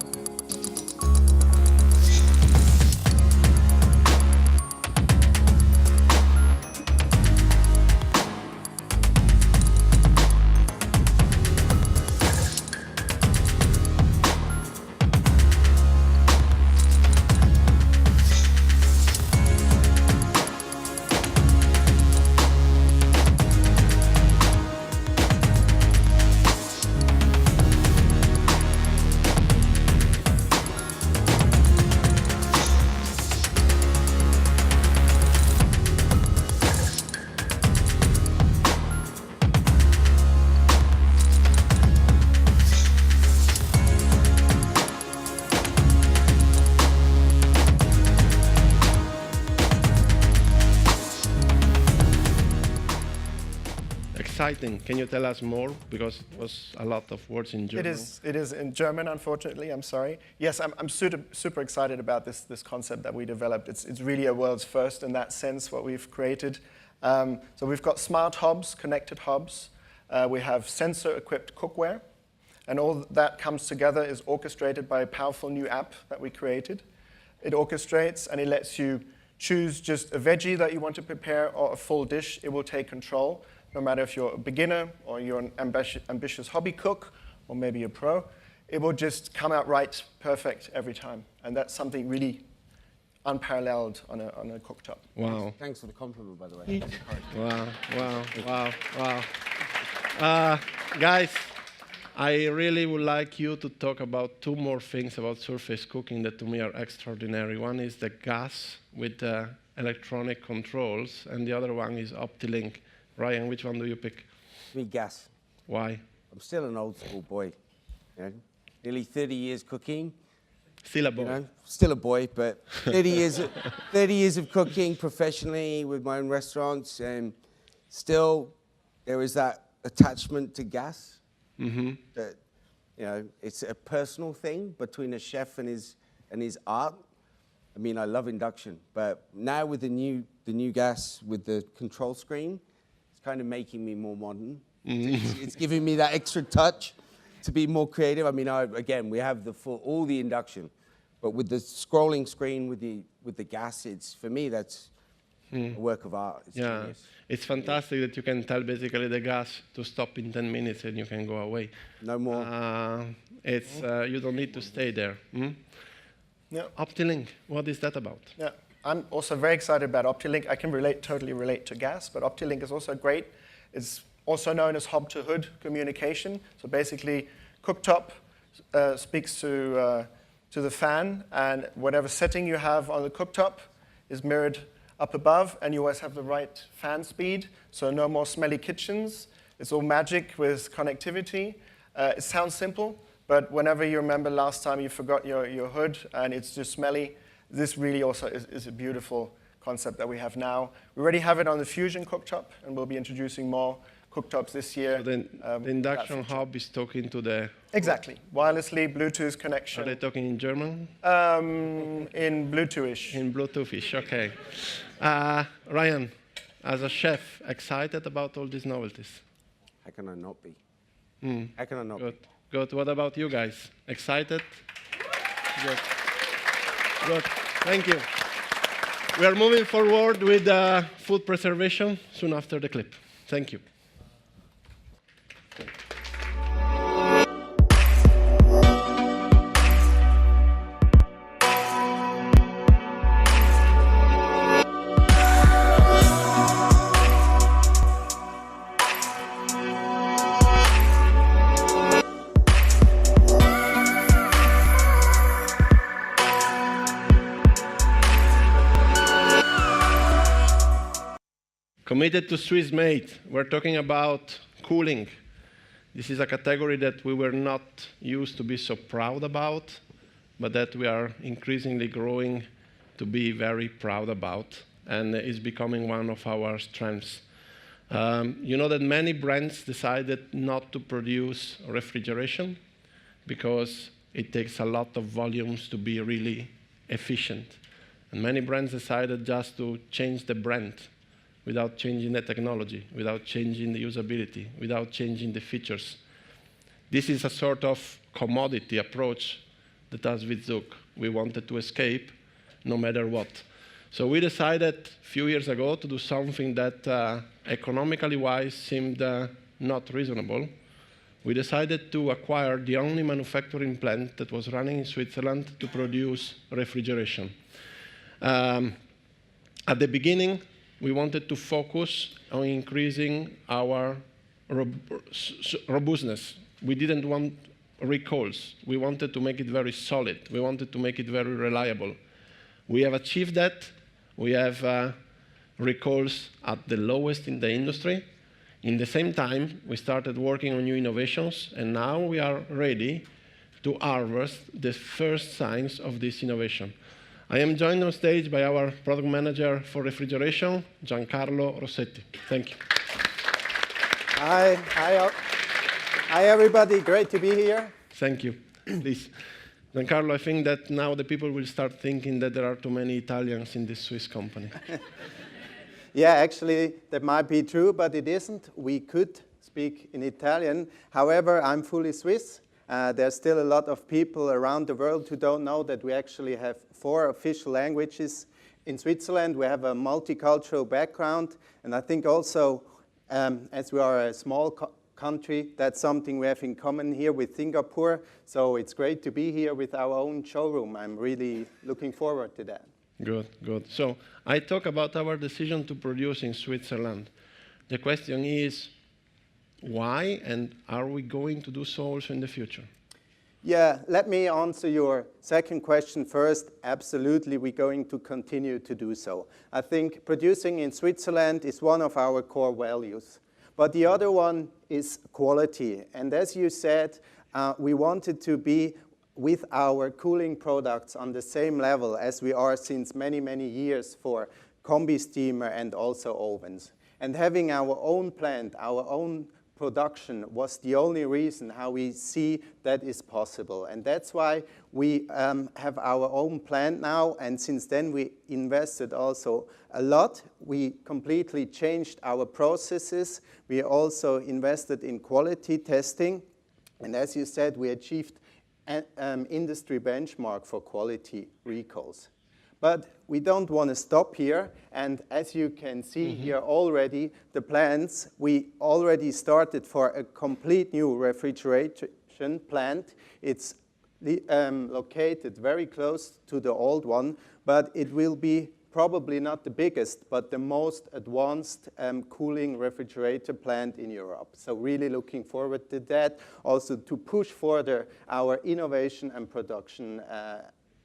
exciting. Can you tell us more? Because it was a lot of words in German. It is in German, unfortunately. I'm sorry. Yes, I'm super excited about this concept that we developed. It's really a world's first in that sense, what we've created. So we've got smart hobs, connected hobs. We have sensor-equipped cookware. And all that comes together is orchestrated by a powerful new app that we created. It orchestrates and it lets you choose just a veggie that you want to prepare or a full dish. It will take control, no matter if you're a beginner or you're an ambitious hobby cook or maybe a pro. It will just come out right, perfect every time. And that's something really unparalleled on a cooktop. Wow. Thanks for the compliment, by the way. Wow. Guys, I really would like you to talk about two more things about surface cooking that to me are extraordinary. One is the gas with the electronic controls, and the other one is OptiLink. Ryan, which one do you pick? Me, gas. Why? I'm still an old school boy. You know? Nearly 30 years cooking. Still a boy. You know? Still a boy, but 30 years of cooking professionally with my own restaurants, and still there is that attachment to gas. That, you know, it's a personal thing between a chef and his art. I mean, I love induction, but now with the new gas with the control screen, it's kind of making me more modern. It's giving me that extra touch to be more creative. I mean, again, we have all the induction, but with the scrolling screen with the gas, it's, for me, that's a work of art. It's genius. It's fantastic that you can tell basically the gas to stop in 10 minutes and you can go away. No more. You don't need to stay there. Yeah. OptiLink, what is that about? Yeah, I'm also very excited about OptiLink. I can totally relate to gas, but OptiLink is also great. It's also known as hob-to-hood communication. So basically, cooktop speaks to the fan, and whatever setting you have on the cooktop is mirrored up above, and you always have the right fan speed, so no more smelly kitchens. It's all magic with connectivity. It sounds simple, but whenever you remember last time you forgot your hood and it's just smelly, this really also is a beautiful concept that we have now. We already have it on the Fusion cooktop, and we'll be introducing more cooktops this year. So the induction hob is talking to the... Exactly. Wirelessly, Bluetooth connection. Are they talking in German? In Bluetoothish. In Bluetoothish, okay. Ryan, as a chef, excited about all these novelties? How can I not be? How can I not be? Good. What about you guys? Excited? Good. Thank you. We are moving forward with food preservation soon after the clip. Thank you. Committed to Swiss made. We're talking about cooling. This is a category that we were not used to be so proud about, but that we are increasingly growing to be very proud about, and is becoming one of our strengths. You know that many brands decided not to produce refrigeration because it takes a lot of volumes to be really efficient. And many brands decided just to change the brand without changing the technology, without changing the usability, without changing the features. This is a sort of commodity approach that us with ZUG, we wanted to escape no matter what. So we decided a few years ago to do something that economically wise seemed not reasonable. We decided to acquire the only manufacturing plant that was running in Switzerland to produce refrigeration. At the beginning, we wanted to focus on increasing our robustness. We didn't want recalls. We wanted to make it very solid. We wanted to make it very reliable. We have achieved that. We have recalls at the lowest in the industry. In the same time, we started working on new innovations, and now we are ready to harvest the first signs of this innovation. I am joined on stage by our product manager for refrigeration, Giancarlo Rossetti. Thank you. Hi, everybody. Great to be here. Thank you. Please. Giancarlo, I think that now the people will start thinking that there are too many Italians in this Swiss company. Yeah, actually, that might be true, but it isn't. We could speak in Italian. However, I'm fully Swiss. There's still a lot of people around the world who don't know that we actually have 4 official languages. In Switzerland, we have a multicultural background, and I think also, as we are a small country, that's something we have in common here with Singapore. So it's great to be here with our own showroom. I'm really looking forward to that. Good, good. So I talk about our decision to produce in Switzerland. The question is, why, and are we going to do so also in the future? Yeah, let me answer your second question first. Absolutely, we're going to continue to do so. I think producing in Switzerland is one of our core values. But the other one is quality. And as you said, we wanted to be with our cooling products on the same level as we are since many, many years for combi steamer and also ovens. And having our own plant, our own production was the only reason how we see that is possible. And that's why we have our own plant now, and since then we invested also a lot. We completely changed our processes. We also invested in quality testing, and as you said, we achieved an industry benchmark for quality recalls. But we don't want to stop here, and as you can see here already, the plants, we already started for a complete new refrigeration plant. It's located very close to the old one, but it will be probably not the biggest, but the most advanced cooling refrigerator plant in Europe. So really looking forward to that, also to push further our innovation and production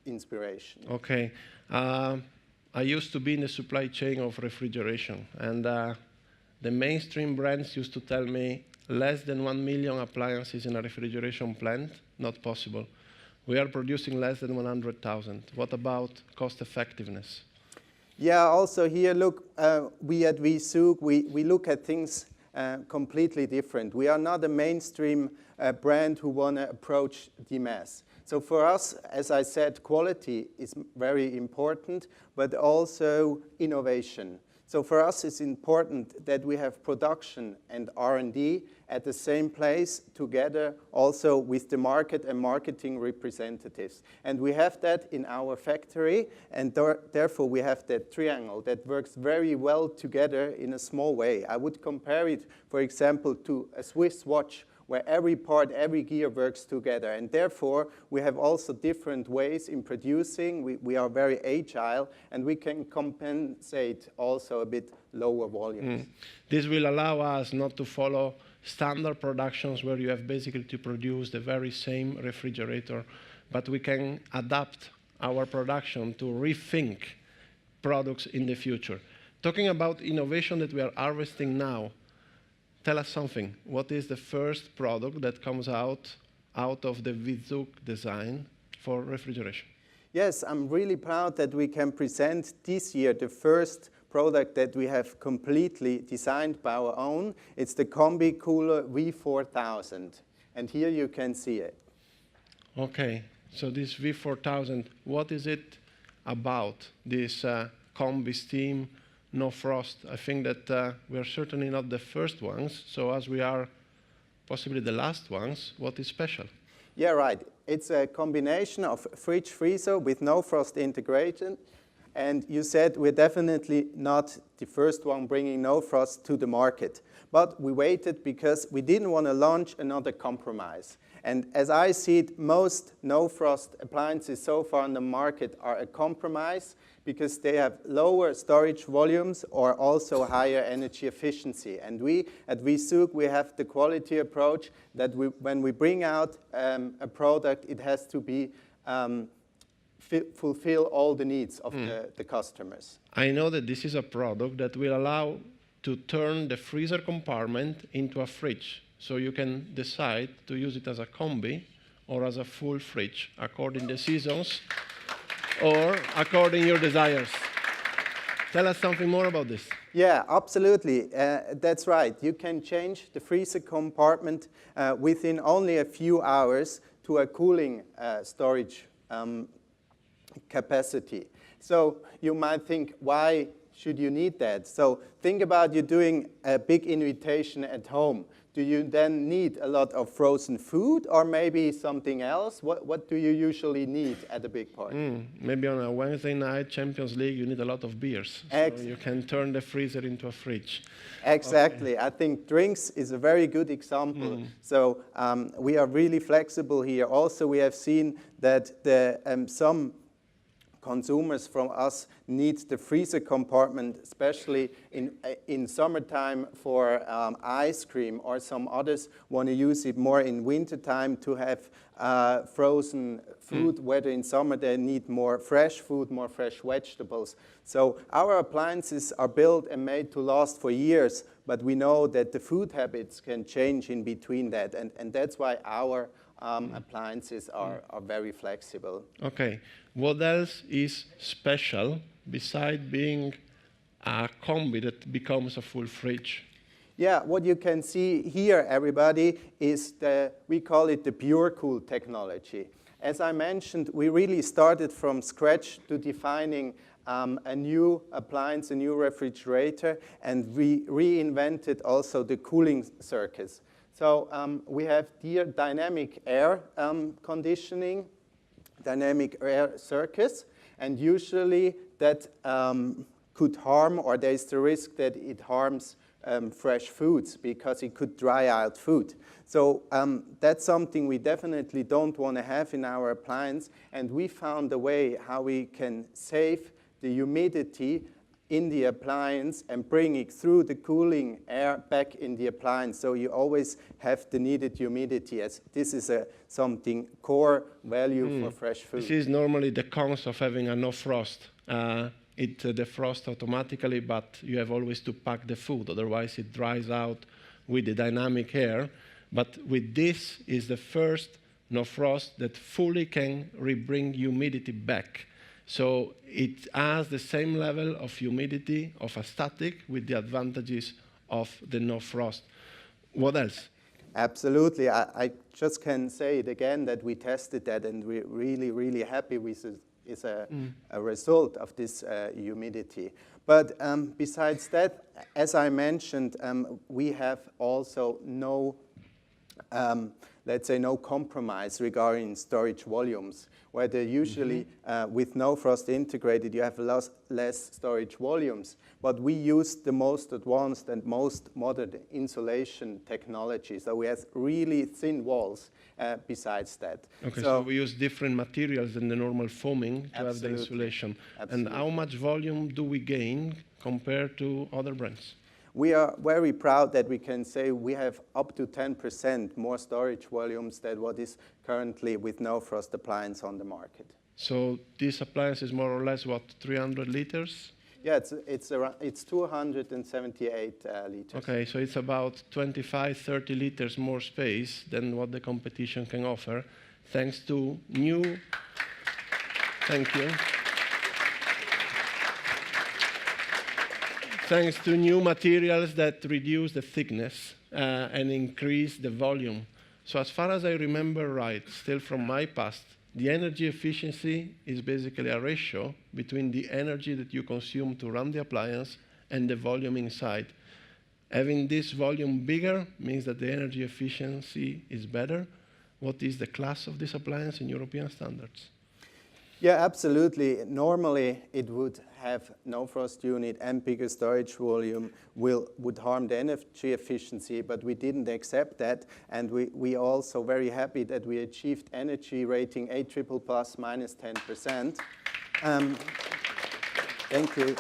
inspiration. Okay. I used to be in the supply chain of refrigeration, and the mainstream brands used to tell me less than 1 million appliances in a refrigeration plant, not possible. We are producing less than 100,000. What about cost effectiveness? Yeah, also here, look, we at V-ZUG, we look at things completely different. We are not a mainstream brand who want to approach the mass. So for us, as I said, quality is very important, but also innovation. So for us, it's important that we have production and R&D at the same place together, also with the market and marketing representatives. And we have that in our factory, and therefore we have that triangle that works very well together in a small way. I would compare it, for example, to a Swiss watch, where every part, every gear works together. And therefore, we have also different ways in producing. We are very agile, and we can compensate also a bit lower volumes. This will allow us not to follow standard productions where you have basically to produce the very same refrigerator, but we can adapt our production to rethink products in the future. Talking about innovation that we are harvesting now, tell us something. What is the first product that comes out of the V-ZUG design for refrigeration? Yes, I'm really proud that we can present this year the first product that we have completely designed by our own. It's the Combi Cooler V4000. And here you can see it. Okay, so this V4000, what is it about, this Combi Steam No Frost? I think that we are certainly not the first ones, so as we are possibly the last ones, what is special? Yeah, right. It's a combination of fridge freezer with no frost integration. And you said we're definitely not the first one bringing no frost to the market. But we waited because we didn't want to launch another compromise. And as I see it, most no frost appliances so far on the market are a compromise because they have lower storage volumes or also higher energy efficiency. And we at V-ZUG, we have the quality approach that when we bring out a product, it has to be fulfill all the needs of the customers. I know that this is a product that will allow to turn the freezer compartment into a fridge. So you can decide to use it as a combi or as a full fridge according to the seasons or according to your desires. Tell us something more about this. Yeah, absolutely. That's right. You can change the freezer compartment within only a few hours to a cooling storage capacity. So you might think, why should you need that? So think about you doing a big invitation at home. Do you then need a lot of frozen food or maybe something else? What do you usually need at a big party? Maybe on a Wednesday night, Champions League, you need a lot of beers. So you can turn the freezer into a fridge. Exactly. Okay. I think drinks is a very good example. So we are really flexible here. Also, we have seen that some consumers from us need the freezer compartment, especially in summertime for ice cream, or some others want to use it more in wintertime to have frozen food, whether in summer they need more fresh food, more fresh vegetables. So our appliances are built and made to last for years, but we know that the food habits can change in between that, and that's why our appliances are very flexible. Okay. What else is special beside being a combi that becomes a full fridge? Yeah, what you can see here, everybody, is we call it the Pure Cool technology. As I mentioned, we really started from scratch to defining a new appliance, a new refrigerator, and we reinvented also the cooling circuits. So we have here dynamic air conditioning, dynamic air circuits, and usually that could harm, or there is the risk that it harms fresh foods because it could dry out food. So that's something we definitely don't want to have in our appliance, and we found a way how we can save the humidity in the appliance and bring it through the cooling air back in the appliance, so you always have the needed humidity, as this is something core value for fresh food. This is normally the cons of having a no frost. It defrosts automatically, but you have always to pack the food, otherwise it dries out with the dynamic air. But with this is the first no frost that fully can bring humidity back. So it has the same level of humidity of a static with the advantages of the no frost. What else? Absolutely. I just can say it again that we tested that, and we're really, really happy with it. It's a result of this humidity. But besides that, as I mentioned, we have also no, let's say, no compromise regarding storage volumes, where usually with no frost integrated, you have less storage volumes. But we use the most advanced and most modern insulation technology. So we have really thin walls besides that. Okay, so we use different materials than the normal foaming to have the insulation. Absolutely. And how much volume do we gain compared to other brands? We are very proud that we can say we have up to 10% more storage volumes than what is currently with no frost appliance on the market. So this appliance is more or less, what, 300 liters? Yeah, it's 278 liters. Okay, so it's about 25, 30 liters more space than what the competition can offer, thanks to new, thank you. Thanks to new materials that reduce the thickness and increase the volume. So as far as I remember right, still from my past, the energy efficiency is basically a ratio between the energy that you consume to run the appliance and the volume inside. Having this volume bigger means that the energy efficiency is better. What is the class of this appliance in European standards? Yeah, absolutely. Normally, it would have no frost unit and bigger storage volume would harm the energy efficiency, but we didn't accept that, and we also very happy that we achieved energy rating A++ minus 10%. Thank you.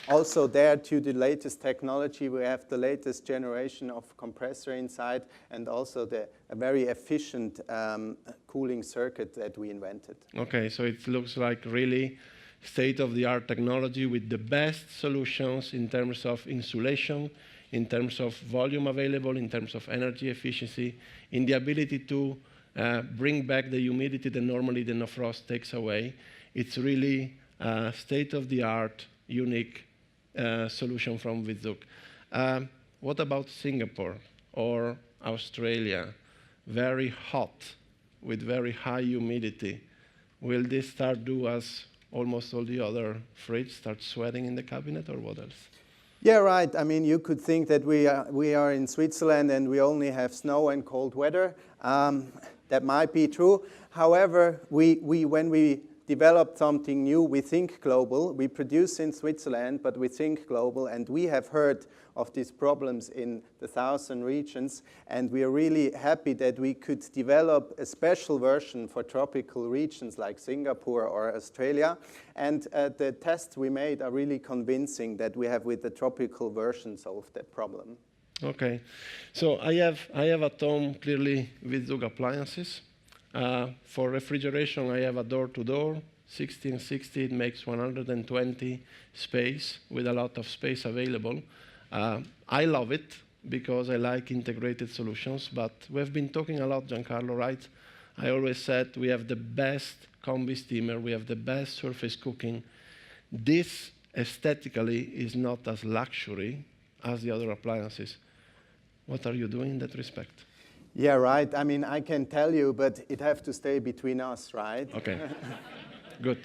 Also there, to the latest technology, we have the latest generation of compressor inside, and also a very efficient cooling circuit that we invented. Okay, so it looks like really state-of-the-art technology with the best solutions in terms of insulation, in terms of volume available, in terms of energy efficiency, in the ability to bring back the humidity that normally the no frost takes away. It's really state-of-the-art unique solution from V-ZUG. What about Singapore or Australia? Very hot, with very high humidity. Will this start do as almost all the other fridges, start sweating in the cabinet, or what else? Yeah, right. I mean, you could think that we are in Switzerland and we only have snow and cold weather. That might be true. However, when we develop something new, we think global. We produce in Switzerland, but we think global. And we have heard of these problems in the southern regions. And we are really happy that we could develop a special version for tropical regions like Singapore or Australia. And the tests we made are really convincing that we have, with the tropical version, solved that problem. Okay. So I have at home clearly V-ZUG appliances. For refrigeration, I have a door-to-door, 1660. It makes 120 space with a lot of space available. I love it because I like integrated solutions, but we've been talking a lot, Giancarlo, right? I always said we have the best combi steamer, we have the best surface cooking. This aesthetically is not as luxury as the other appliances. What are you doing in that respect? Yeah, right. I mean, I can tell you, but it has to stay between us, right? Okay. Good.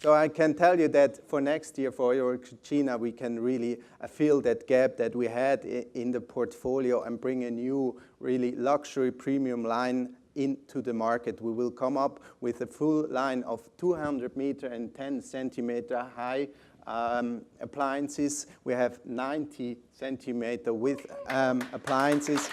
So I can tell you that for next year, for your cucina, we can really fill that gap that we had in the portfolio and bring a new, really luxury premium line into the market. We will come up with a full line of 200 meter and 10 centimeter high appliances. We have 90 centimeter width appliances.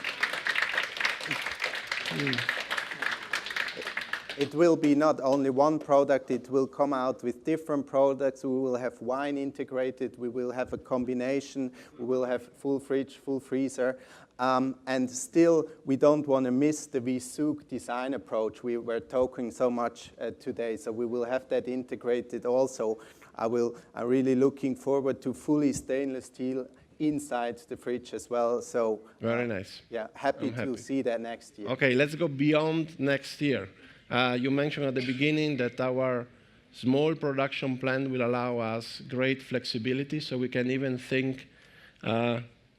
It will be not only one product, it will come out with different products. We will have wine integrated, we will have a combination, we will have full fridge, full freezer. And still, we don't want to miss the V-ZUG design approach we were talking so much today. So we will have that integrated also. I'm really looking forward to fully stainless steel inside the fridge as well. So very nice. Yeah, happy to see that next year. Okay, let's go beyond next year. You mentioned at the beginning that our small production plant will allow us great flexibility, so we can even think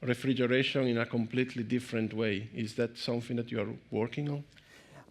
refrigeration in a completely different way. Is that something that you are working on?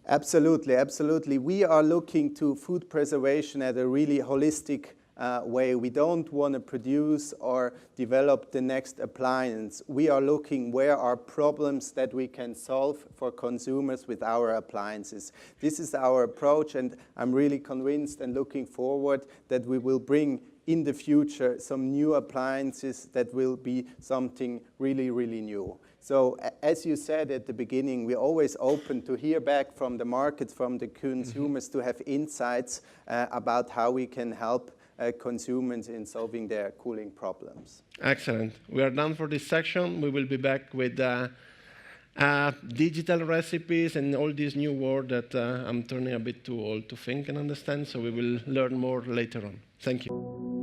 Absolutely, absolutely. We are looking to food preservation at a really holistic way. We don't want to produce or develop the next appliance. We are looking where are problems that we can solve for consumers with our appliances. This is our approach, and I'm really convinced and looking forward that we will bring in the future some new appliances that will be something really, really new. So as you said at the beginning, we're always open to hear back from the markets, from the consumers, to have insights about how we can help consumers in solving their cooling problems. Excellent. We are done for this section. We will be back with digital recipes and all these new words that I'm turning a bit too old to think and understand, so we will learn more later on. Thank you.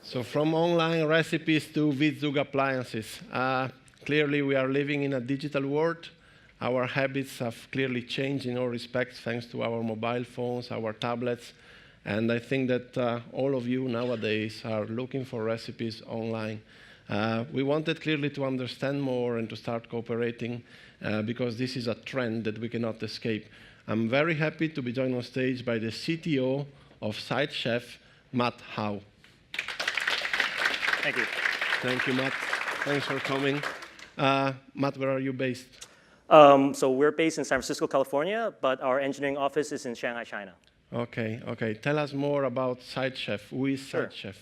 So from online recipes to V-ZUG appliances. Clearly, we are living in a digital world. Our habits have clearly changed in all respects thanks to our mobile phones, our tablets. And I think that all of you nowadays are looking for recipes online. We wanted clearly to understand more and to start cooperating because this is a trend that we cannot escape. I'm very happy to be joined on stage by the CTO of Side Chef, Matt Howe. Thank you. Thank you, Matt. Thanks for coming. Matt, where are you based? So we're based in San Francisco, California, but our engineering office is in Shanghai, China. Okay, okay. Tell us more about Side Chef. Who is Side Chef?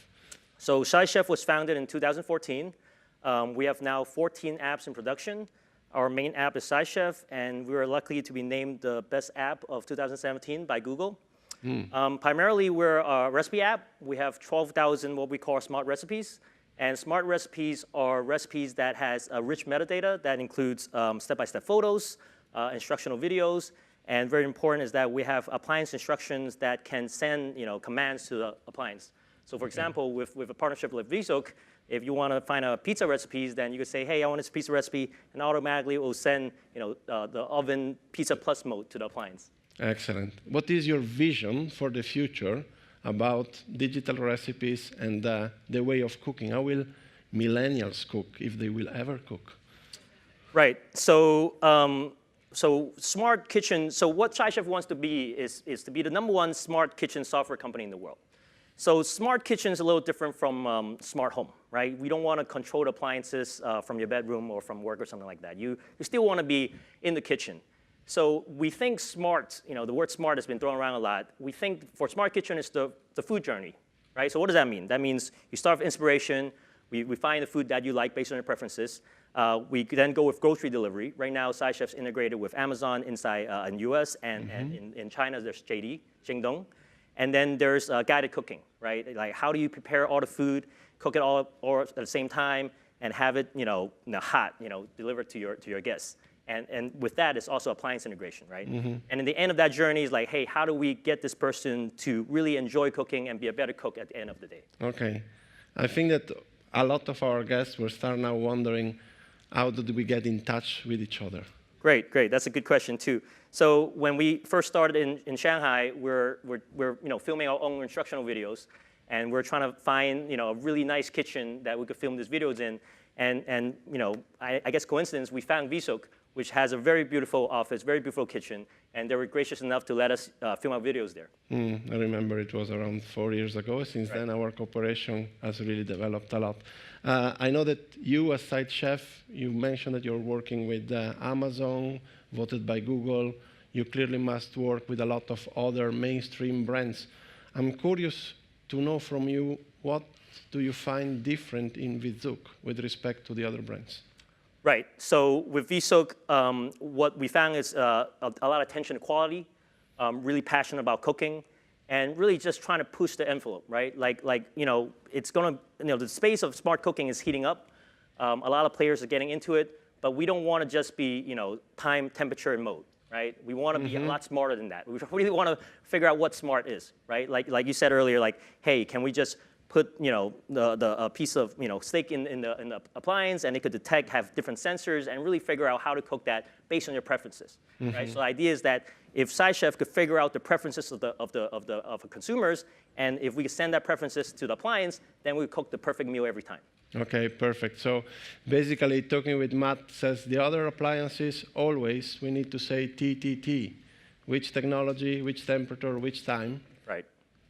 So Side Chef was founded in 2014. We have now 14 apps in production. Our main app is Side Chef, and we were lucky to be named the best app of 2017 by Google. Primarily, we're a recipe app. We have 12,000 what we call smart recipes, And smart recipes are recipes that has rich metadata that includes step-by-step photos, instructional videos, and very important is that we have appliance instructions that can send commands to the appliance. So for example, with a partnership like V-ZUG, if you want to find a pizza recipes, then you could say, hey, I want this pizza recipe, and automatically it will send the oven pizza plus mode to the appliance. Excellent. What is your vision for the future about digital recipes and the way of cooking? How will millennials cook, if they will ever cook? Right. So, so smart kitchen. So what SciChef wants to be is to be the #1 smart kitchen software company in the world. So smart kitchen is a little different from smart home, right? We don't want to control the appliances from your bedroom or from work or something like that. You still want to be in the kitchen. So we think smart, the word smart has been thrown around a lot. We think for smart kitchen is the food journey, right? So what does that mean? That means you start with inspiration. We find the food that you like based on your preferences. We then go with grocery delivery. Right now, SciChef's integrated with Amazon inside in US, and in China, there's JD, Jingdong. And then there's guided cooking, right? Like how do you prepare all the food, cook it all at the same time, and have it, hot, delivered to your guests. And with that, it's also appliance integration, right? And in the end of that journey is like, hey, how do we get this person to really enjoy cooking and be a better cook at the end of the day? Okay. I think that a lot of our guests will start now wondering, how did we get in touch with each other? Great. That's a good question too. So when we first started in Shanghai, we're filming our own instructional videos, and we're trying to find a really nice kitchen that we could film these videos in. And I guess coincidence, we found V-ZUG, which has a very beautiful office, very beautiful kitchen, and they were gracious enough to let us film our videos there. I remember it was around 4 years ago. Since then, our cooperation has really developed a lot. I know that you, as site chef, you mentioned that you're working with Amazon, voted by Google. You clearly must work with a lot of other mainstream brands. I'm curious to know from you, what do you find different in V-ZUG with respect to the other brands? Right. So with V-ZUG, what we found is a lot of attention to quality, really passionate about cooking, and really just trying to push the envelope, right? It's going to, the space of smart cooking is heating up. A lot of players are getting into it, but we don't want to just be, time, temperature, and mode, right? We want to be a lot smarter than that. We really want to figure out what smart is, right? Like you said earlier, like, hey, can we just put a piece of steak in the appliance, and it could detect, have different sensors, and really figure out how to cook that based on your preferences. Right? So the idea is that if SciChef could figure out the preferences of the consumers, and if we could send that preferences to the appliance, then we would cook the perfect meal every time. Okay, perfect. So basically, talking with Matt says the other appliances, always we need to say TTT, which technology, which temperature, which time. Right.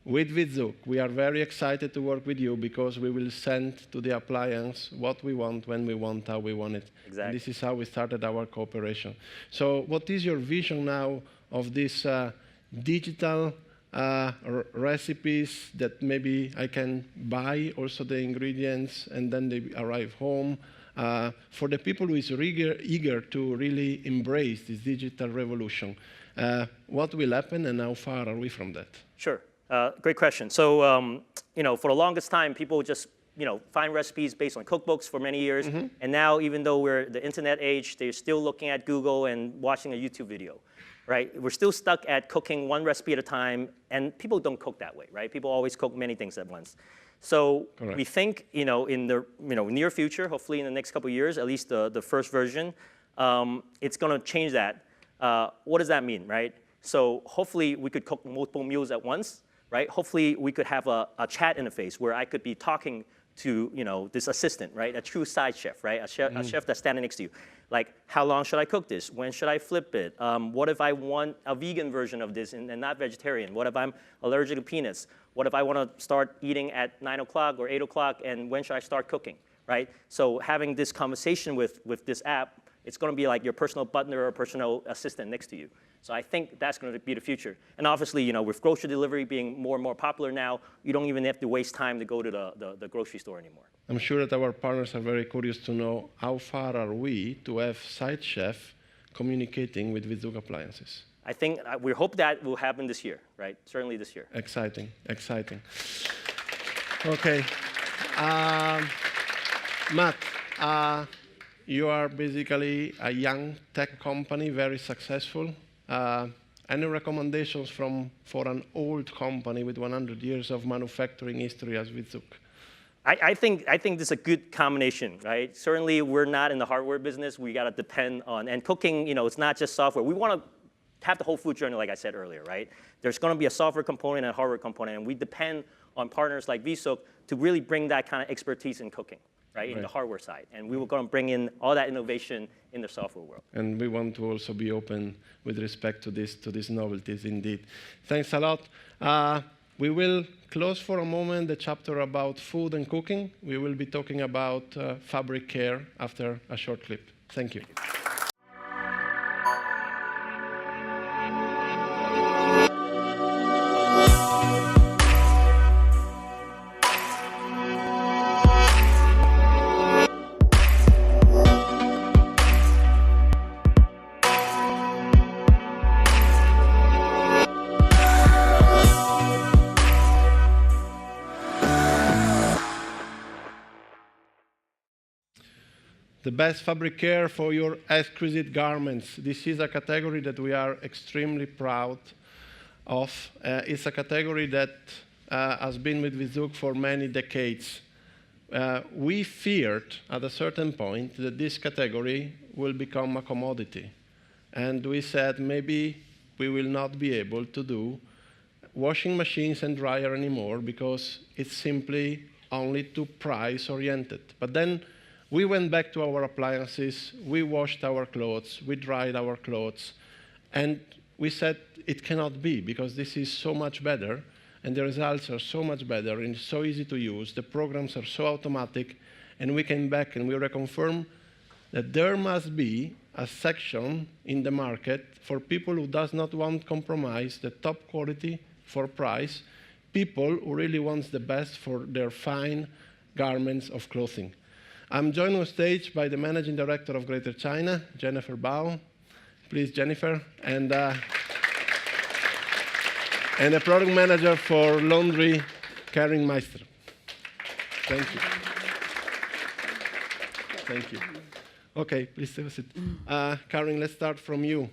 With V-ZUG, we are very excited to work with you because we will send to the appliance what we want, when we want, how we want it. Exactly. And this is how we started our cooperation. So what is your vision now of these digital recipes that maybe I can buy also the ingredients and then they arrive home? For the people who is eager to really embrace this digital revolution, what will happen and how far are we from that? Sure. Great question. So, for the longest time, people just, find recipes based on cookbooks for many years. And now, even though we're the internet age, they're still looking at Google and watching a YouTube video, right? We're still stuck at cooking one recipe at a time, and people don't cook that way, right? People always cook many things at once. So Correct. we think, in the near future, hopefully in the next couple of years, at least the first version, it's going to change that. What does that mean, right? So hopefully we could cook multiple meals at once. Right? Hopefully, we could have a chat interface where I could be talking to this assistant, right? A true side chef, right? A chef that's standing next to you. Like, how long should I cook this? When should I flip it? What if I want a vegan version of this and not vegetarian? What if I'm allergic to peanuts? What if I want to start eating at 9 o'clock or 8 o'clock, and when should I start cooking, right? So having this conversation with this app, it's going to be like your personal butler or personal assistant next to you. So I think that's going to be the future. And obviously, with grocery delivery being more and more popular now, you don't even have to waste time to go to the grocery store anymore. I'm sure that our partners are very curious to know how far are we to have site chef communicating with V-ZUG appliances. I think we hope that will happen this year, right? Certainly this year. Exciting, exciting. Okay. Matt, you are basically a young tech company, very successful. Any recommendations for an old company with 100 years of manufacturing history as V-ZUG? I think this is a good combination, right? Certainly, we're not in the hardware business. We got to depend on, and cooking, it's not just software. We want to have the whole food journey, like I said earlier, right? There's going to be a software component and a hardware component, and we depend on partners like V-ZUG to really bring that kind of expertise in cooking, right, in the hardware side. And we were going to bring in all that innovation in the software world. And we want to also be open with respect to these novelties, indeed. Thanks a lot. We will close for a moment the chapter about food and cooking. We will be talking about fabric care after a short clip. Thank you. The best fabric care for your exquisite garments. This is a category that we are extremely proud of. It's a category that has been with V-ZUG for many decades. We feared at a certain point that this category will become a commodity. And we said maybe we will not be able to do washing machines and dryer anymore because it's simply only too price oriented. But then we went back to our appliances, we washed our clothes, we dried our clothes, and we said it cannot be because this is so much better and the results are so much better and it's so easy to use, the programs are so automatic, and we came back and we reconfirmed that there must be a section in the market for people who does not want to compromise the top quality for price, people who really want the best for their fine garments of clothing. I'm joined on stage by the Managing Director of Greater China, Jennifer Bao. Please, Jennifer. And a Product Manager for Laundry, Karin Meister. Thank you. Thank you. OK, please have a seat. Karin, let's start from you.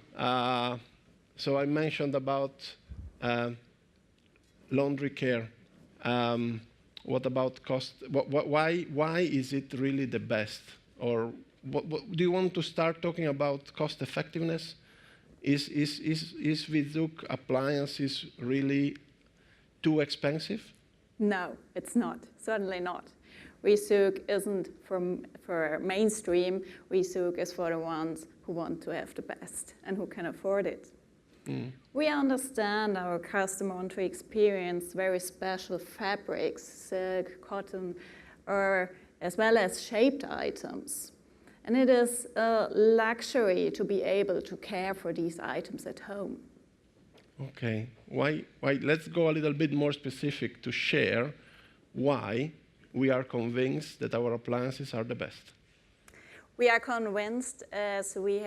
So I mentioned about laundry care. What about cost? Why is it really the best? Or do you want to start talking about cost effectiveness? Is V-ZUG appliances really too expensive? No, it's not. Certainly not. V-ZUG isn't for mainstream. V-ZUG is for the ones who want to have the best and who can afford it. We understand our customer want to experience very special fabrics, silk, cotton, or as well as shaped items. And it is a luxury to be able to care for these items at home. OK. Why? Let's go a little bit more specific to share why we are convinced that our appliances are the best. We are convinced as we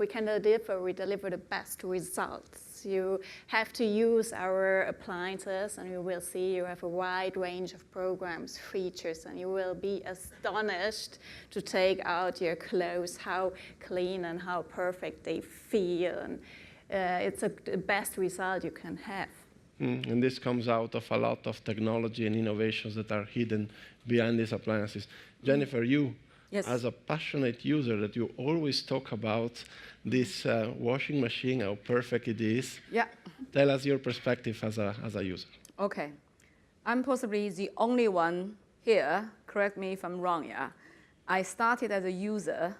can deliver the best results. You have to use our appliances and you will see you have a wide range of programs, features, and you will be astonished to take out your clothes, how clean and how perfect they feel. And it's the best result you can have. And this comes out of a lot of technology and innovations that are hidden behind these appliances. Jennifer, you, yes, as a passionate user that you always talk about this washing machine, how perfect it is. Yeah. Tell us your perspective as a user. OK. I'm possibly the only one here, correct me if I'm wrong, yeah. I started as a user,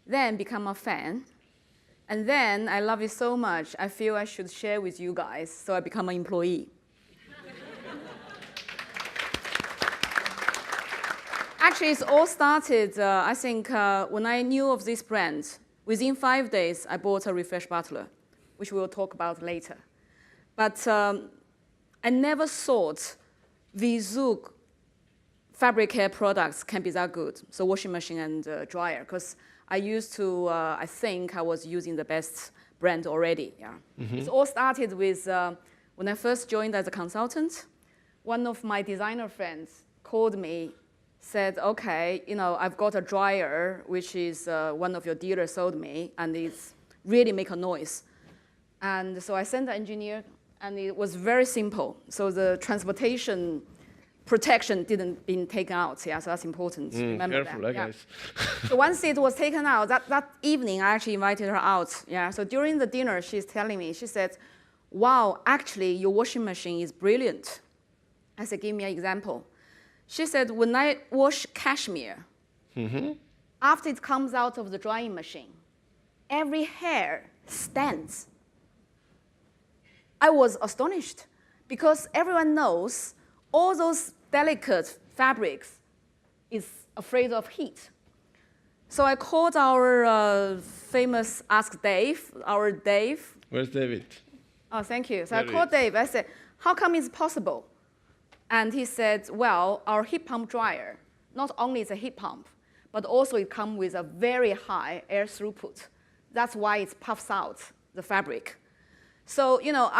then become a fan, and then I love it so much, I feel I should share with you guys, so I become an employee. Actually, it's all started, I think, when I knew of this brand. Within 5 days, I bought a Refresh Butler, which we'll talk about later. But I never thought V-ZUG fabric care products can be that good, so washing machine and dryer, because I used to, I think I was using the best brand already. Yeah. It all started with, when I first joined as a consultant, one of my designer friends called me said, okay, I've got a dryer, which is one of your dealers sold me, and it's really make a noise. And so I sent the engineer, and it was very simple. So the transportation protection didn't been taken out. Yeah, so that's important. Remember careful, that. guys. So once it was taken out, that evening I actually invited her out. Yeah. So during the dinner, she's telling me, she said, "Wow, actually your washing machine is brilliant." I said, "Give me an example." She said, "When I wash cashmere, after it comes out of the drying machine, every hair stands." I was astonished because everyone knows all those delicate fabrics is afraid of heat. So I called our famous Ask Dave, our Dave. Where's David? Oh, thank you. So There I called Dave. I said, "How come it's possible?" And he said, "Well, our heat pump dryer, not only is a heat pump, but also it comes with a very high air throughput. That's why it puffs out the fabric." So,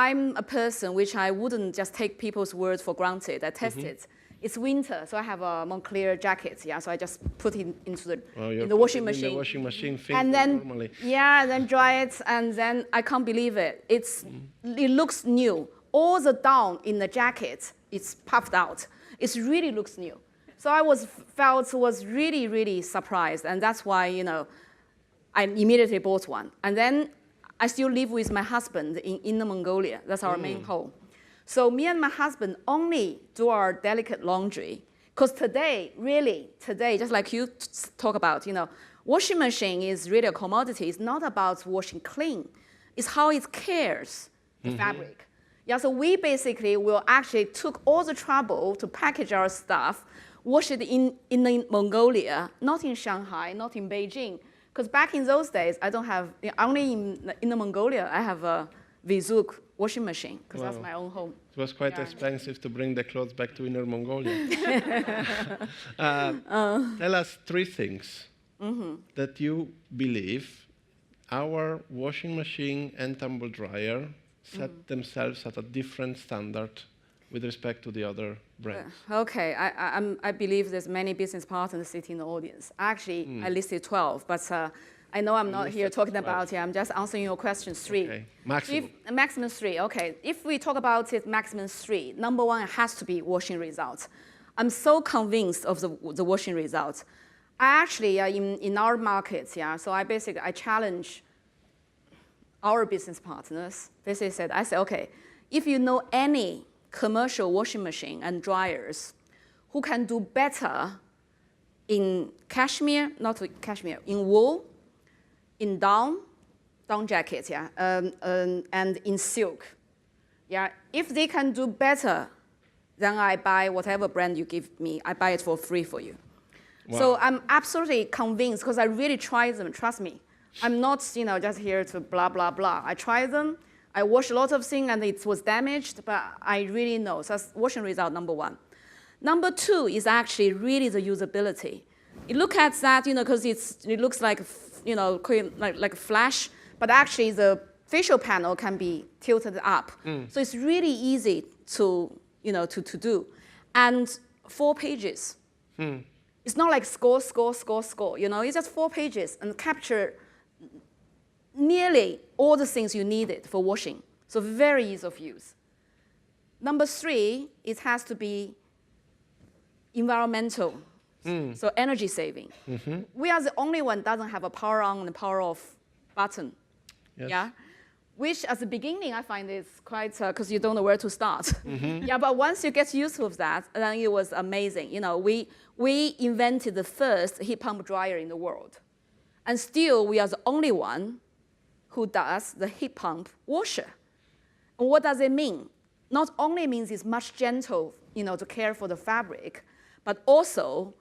I'm a person which I wouldn't just take people's words for granted. I tested. It's winter, so I have a Moncler jacket. Yeah, so I just put it into in the washing machine. In the washing machine, and then normally. Yeah, and then dry it, and then I can't believe it. It looks new. All the down in the jacket, it's puffed out. It really looks new. So I was really, really surprised, and that's why I immediately bought one. And then I still live with my husband in Inner Mongolia. That's our main home. So me and my husband only do our delicate laundry. Because today, just like you talk about, washing machine is really a commodity. It's not about washing clean. It's how it cares the fabric. Yeah, so we basically will actually took all the trouble to package our stuff, wash it in Mongolia, not in Shanghai, not in Beijing. Because back in those days, I don't have, only in Mongolia, I have a V-ZUG washing machine, because that's my own home. It was quite expensive to bring the clothes back to Inner Mongolia. Tell us 3 things that you believe our washing machine and tumble dryer set themselves at a different standard with respect to the other brands. Okay, I believe there's many business partners sitting in the audience. Actually, I listed 12, but I know I'm not here talking about it. I'm just answering your question 3. Okay. Maximum. Maximum 3, okay. If we talk about it, maximum 3, number 1 has to be washing results. I'm so convinced of the washing results. I actually, in our markets, so I challenge our business partners. Basically I said, okay, if you know any commercial washing machine and dryers who can do better in cashmere, not cashmere, in wool, in down jackets, and in silk. Yeah, if they can do better, then I buy whatever brand you give me, I buy it for free for you. Wow. So I'm absolutely convinced because I really tried them, trust me. I'm not just here to blah, blah, blah. I tried them. I washed a lot of things and it was damaged, but I really know. So that's washing result number 1. Number 2 is actually really the usability. You look at that, because it looks like, like a flash, but actually the facial panel can be tilted up. So it's really easy to do. And 4 pages. It's not like score. It's just 4 pages and capture nearly all the things you needed for washing. So very easy of use. Number 3, it has to be environmental, so energy saving. We are the only one that doesn't have a power on and power off button. Yes. Yeah, which at the beginning I find is quite, because you don't know where to start. Yeah, but once you get used to that, then it was amazing. We invented the first heat pump dryer in the world. And still, we are the only one who does the heat pump washer. And what does it mean? Not only means it's much gentle, to care for the fabric, but also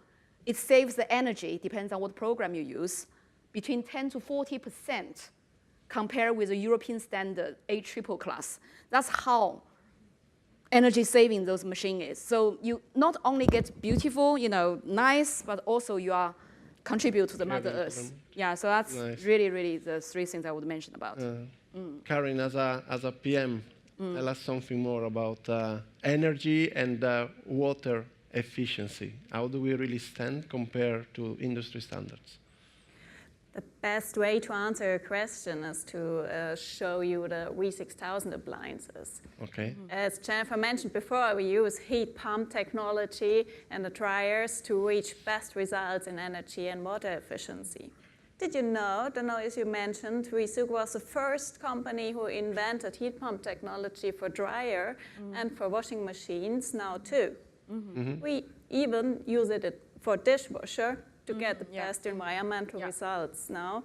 it saves the energy, depends on what program you use, between 10 to 40% compared with the European standard A triple class. That's how energy saving those machines is. So you not only get beautiful, nice, but also you are contribute to the Mother Earth. Yeah, so that's really, really the 3 things I would mention about. Karin, as a PM, tell us something more about energy and water efficiency? How do we really stand compared to industry standards? The best way to answer your question is to show you the V6000 appliances. Okay. As Jennifer mentioned before, we use heat pump technology and the dryers to reach best results in energy and water efficiency. Did you know, as you mentioned, V-ZUG was the first company who invented heat pump technology for dryer and for washing machines now too. We even use it for dishwasher to get the best environmental results now.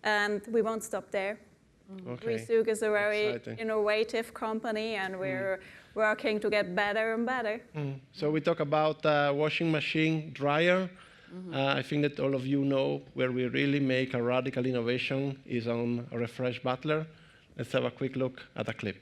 And we won't stop there. Okay. V-ZUG is a very Exciting. innovative company, and we're working to get better and better. So we talk about washing machine, dryer. I think that all of you know where we really make a radical innovation is on a refresh bottler. Let's have a quick look at a clip.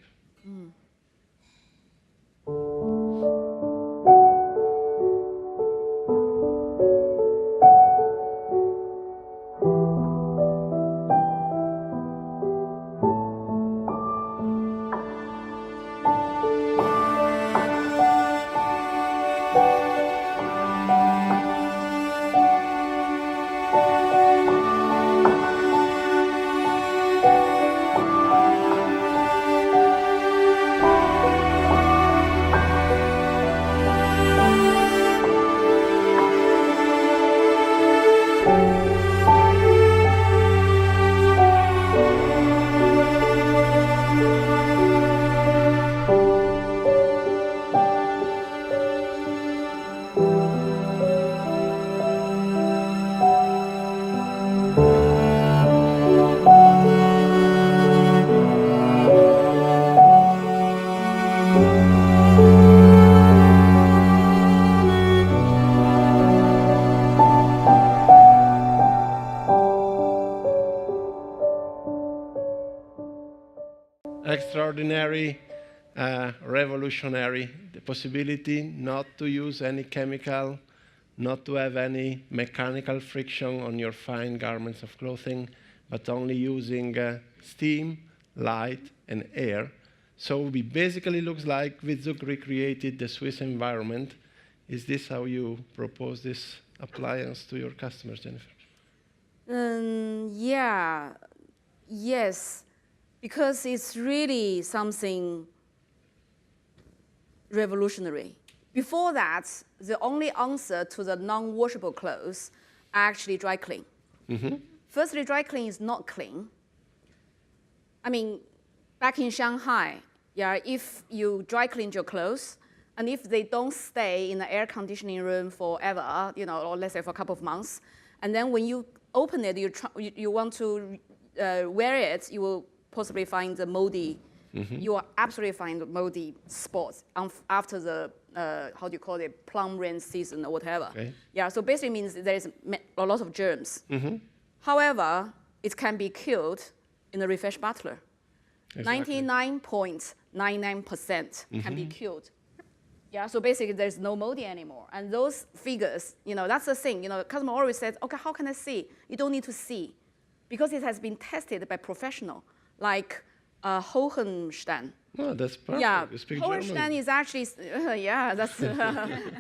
Extraordinary, revolutionary, the possibility not to use any chemical, not to have any mechanical friction on your fine garments of clothing, but only using steam, light, and air. So it basically looks like V-ZUG recreated the Swiss environment. Is this how you propose this appliance to your customers, Jennifer? Yes, because it's really something revolutionary. Before that, the only answer to the non-washable clothes are actually dry clean. Firstly, dry clean is not clean. I mean, back in Shanghai, if you dry clean your clothes, and if they don't stay in the air conditioning room forever, or let's say for a couple of months, and then when you open it, you want to wear it, you will possibly find the moldy. You will absolutely find moldy spots after the how do you call it, plum rain season or whatever. Okay. So basically means there is a lot of germs. However, it can be killed in a refresh bottler. Exactly. 99.99% can be killed. So basically there's no moldy anymore. And those figures, that's the thing. Customer always says, okay, how can I see? You don't need to see, because it has been tested by professional, like Hohenstein. Oh, that's perfect. You speak Hohenstein German. is actually, that's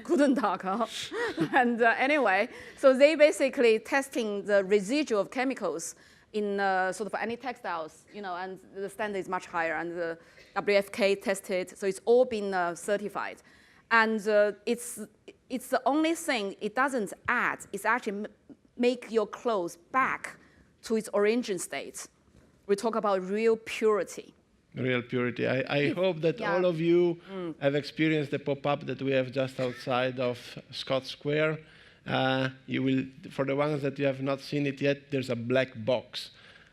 guten Tag. And anyway, so they basically testing the residual of chemicals in sort of any textiles, and the standard is much higher, and the WFK tested, so it's all been certified. And it's the only thing it doesn't add, it's actually make your clothes back to its origin state. We talk about real purity. Real purity. I hope that all of you have experienced the pop-up that we have just outside of Scott Square. You will, for the ones that you have not seen it yet, there's a black box.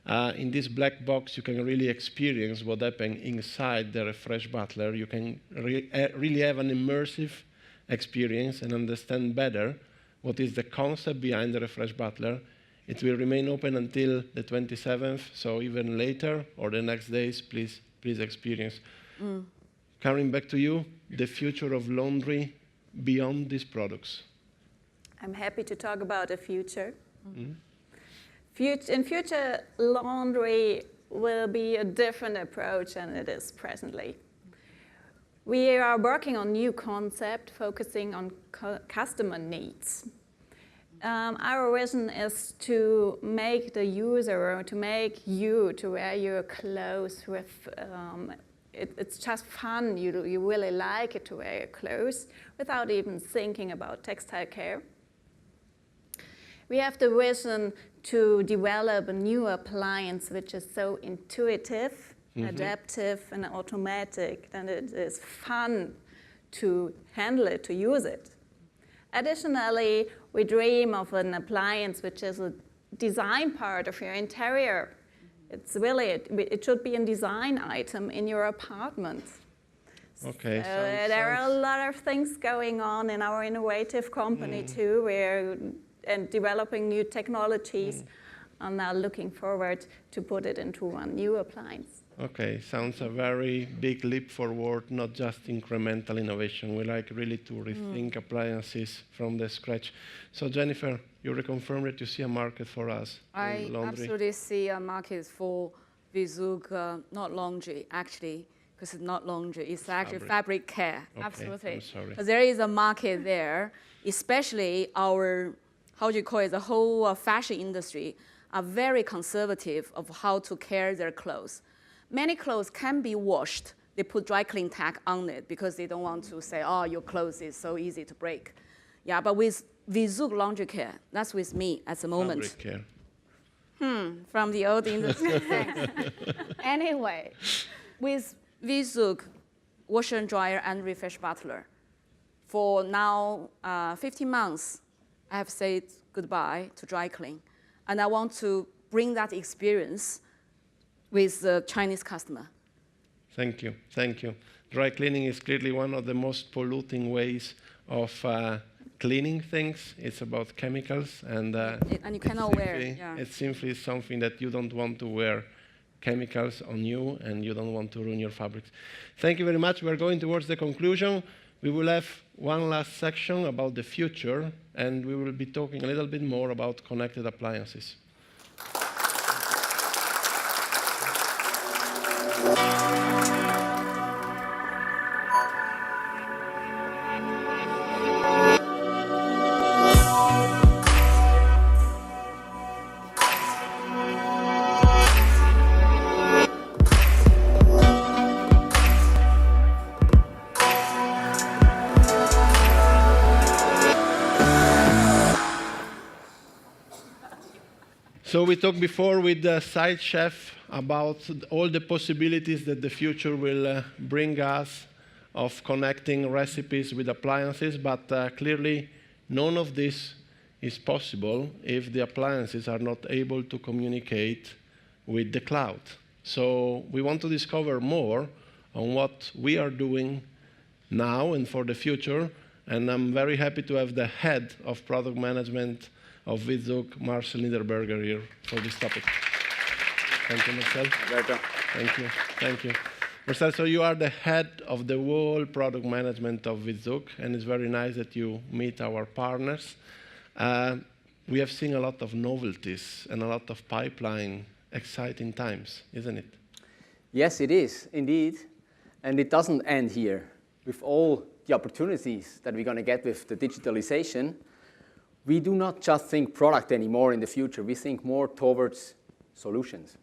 In this black box, you can really experience what happened inside the refresh bottler. You can really have an immersive experience and understand better what is the concept behind the refresh bottler. It will remain open until the 27th, so even later or the next days, please experience. Karen, back to you, the future of laundry beyond these products. I'm happy to talk about the future. In future, laundry will be a different approach than it is presently. We are working on new concept, focusing on customer needs. Our vision is to make the user, to make you to wear your clothes with, it's just fun, you really like it to wear your clothes without even thinking about textile care. We have the vision to develop a new appliance which is so intuitive, adaptive, and automatic, and it is fun to handle it, to use it. Additionally, we dream of an appliance which is a design part of your interior. It's really, it should be a design item in your apartment. Okay. So there are a lot of things going on in our innovative company too. We're developing new technologies and now looking forward to put it into one new appliance. Okay, sounds a very big leap forward, not just incremental innovation. We like really to rethink appliances from the scratch. So Jennifer, you reconfirm that you see a market for us in laundry? I absolutely see a market for V-ZUG, not laundry, actually, because it's not laundry, it's actually fabric care. Okay, absolutely. I'm sorry. Because there is a market there, especially our, how do you call it, the whole fashion industry are very conservative of how to care their clothes. Many clothes can be washed. They put dry clean tag on it because they don't want to say, oh, your clothes is so easy to break. Yeah, but with V-ZUG laundry care, that's with me at the moment. Fabric care. From the old industry. Anyway, with V-ZUG washer and dryer and refresh butler, for now 15 months, I have said goodbye to dry clean. And I want to bring that experience with the Chinese customer. Thank you, thank you. Dry cleaning is clearly one of the most polluting ways of cleaning things. It's about chemicals, and you cannot wear it. Yeah. It's simply something that you don't want to wear chemicals on you, and you don't want to ruin your fabrics. Thank you very much. We're going towards the conclusion. We will have one last section about the future, and we will be talking a little bit more about connected appliances. So we talked before with the side chef about all the possibilities that the future will bring us of connecting recipes with appliances, but clearly none of this is possible if the appliances are not able to communicate with the cloud. So we want to discover more on what we are doing now and for the future, and I'm very happy to have the head of product management of V-ZUG, Marcel Niederberger, here for this topic. Thank you, Marcel. Welcome. Thank you. Thank you. Marcel, so you are the head of the whole product management of V-ZUG, and it's very nice that you meet our partners. We have seen a lot of novelties and a lot of pipeline, exciting times, isn't it? Yes, it is, indeed. And it doesn't end here. With all the opportunities that we're going to get with the digitalization, we do not just think product anymore in the future. We think more towards solutions.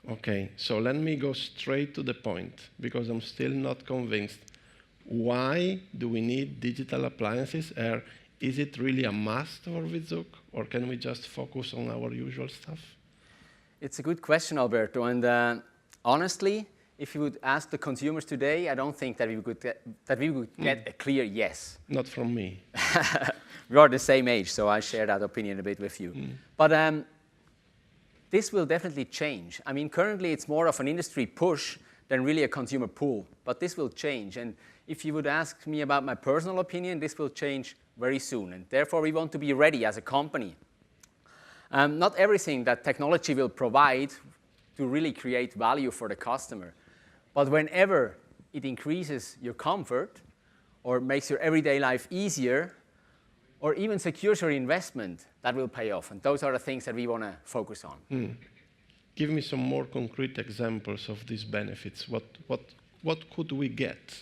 Okay, so let me go straight to the point, because I'm still not convinced. Why do we need digital appliances? Is it really a must for V-ZUG, or can we just focus on our usual stuff? It's a good question, Alberto. And honestly, if you would ask the consumers today, I don't think that we would get a clear yes. Not from me. We are the same age, so I share that opinion a bit with you. But this will definitely change. I mean, currently it's more of an industry push than really a consumer pull, but this will change. And if you would ask me about my personal opinion, this will change very soon. And therefore, we want to be ready as a company. Not everything that technology will provide to really create value for the customer. But whenever it increases your comfort or makes your everyday life easier, or even secures your investment, that will pay off. And those are the things that we want to focus on. Give me some more concrete examples of these benefits. What could we get?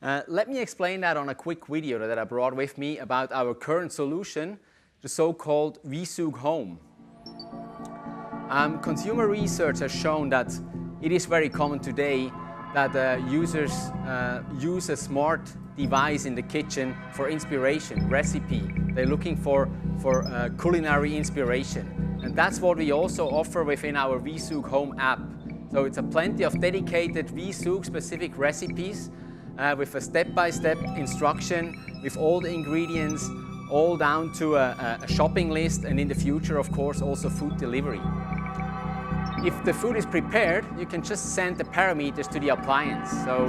Let me explain that on a quick video that I brought with me about our current solution, the so-called V-ZUG Home. Consumer research has shown that it is very common today that users use a smart device in the kitchen for inspiration, recipe. They're looking for culinary inspiration. And that's what we also offer within our V-ZUG Home app. So it's a plenty of dedicated V-ZUG specific recipes with a step-by-step instruction, with all the ingredients, all down to a shopping list, and in the future, of course, also food delivery. If the food is prepared, you can just send the parameters to the appliance. So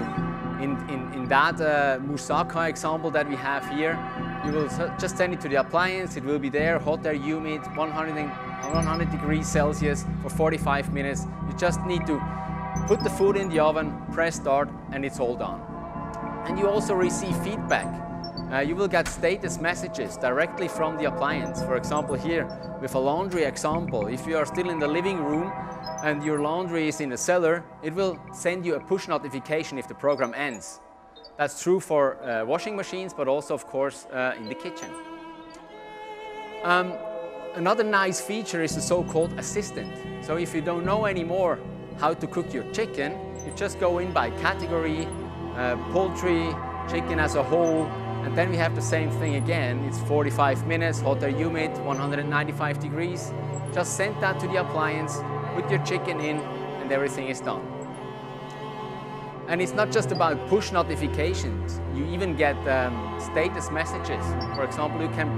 in that moussaka example that we have here, you will just send it to the appliance. It will be there, hot air, humid, 100 degrees Celsius for 45 minutes. You just need to put the food in the oven, press start, and it's all done. And you also receive feedback. You will get status messages directly from the appliance. For example, here with a laundry example, if you are still in the living room and your laundry is in the cellar, it will send you a push notification if the program ends. That's true for washing machines, but also, of course, in the kitchen. Another nice feature is the so-called assistant. So if you don't know anymore how to cook your chicken, you just go in by category, poultry, chicken as a whole, and then we have the same thing again. It's 45 minutes, hot or humid, 195 degrees. Just send that to the appliance, put your chicken in, and everything is done. And it's not just about push notifications. You even get status messages. For example, you can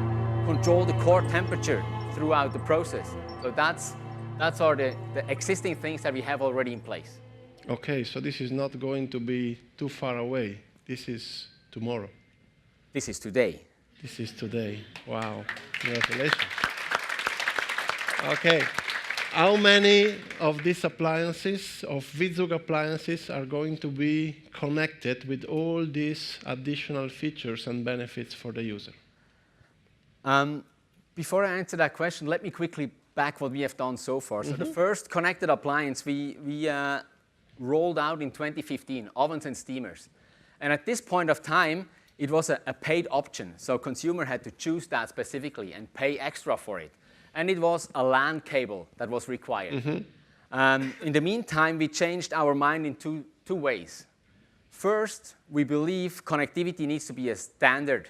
control the core temperature throughout the process. So that's the existing things that we have already in place. Okay, so this is not going to be too far away. This is tomorrow. This is today. This is today. Wow. Congratulations. Okay. How many of these appliances, of V-ZUG appliances, are going to be connected with all these additional features and benefits for the user? Before I answer that question, let me quickly back what we have done so far. So the first connected appliance we rolled out in 2015, ovens and steamers. And at this point of time, it was a paid option. So consumer had to choose that specifically and pay extra for it. And it was a LAN cable that was required. In the meantime, we changed our mind in two ways. First, we believe connectivity needs to be a standard.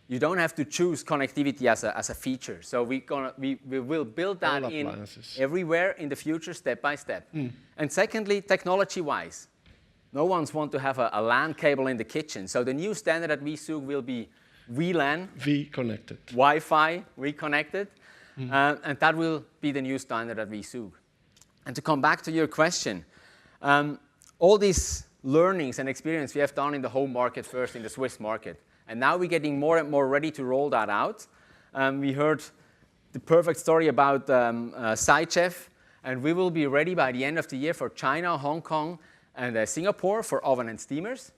You don't have to choose connectivity as a feature. So we will build that in everywhere in the future, step by step. And secondly, technology-wise, no one's want to have a LAN cable in the kitchen. So the new standard at V-ZUG will be VLAN. V-connected. Wi-Fi, reconnected. And that will be the new standard at V-ZUG. And to come back to your question, all these learnings and experience we have done in the home market first, in the Swiss market. And now we're getting more and more ready to roll that out. We heard the perfect story about ZUG, and we will be ready by the end of the year for China, Hong Kong, and Singapore for oven and steamers.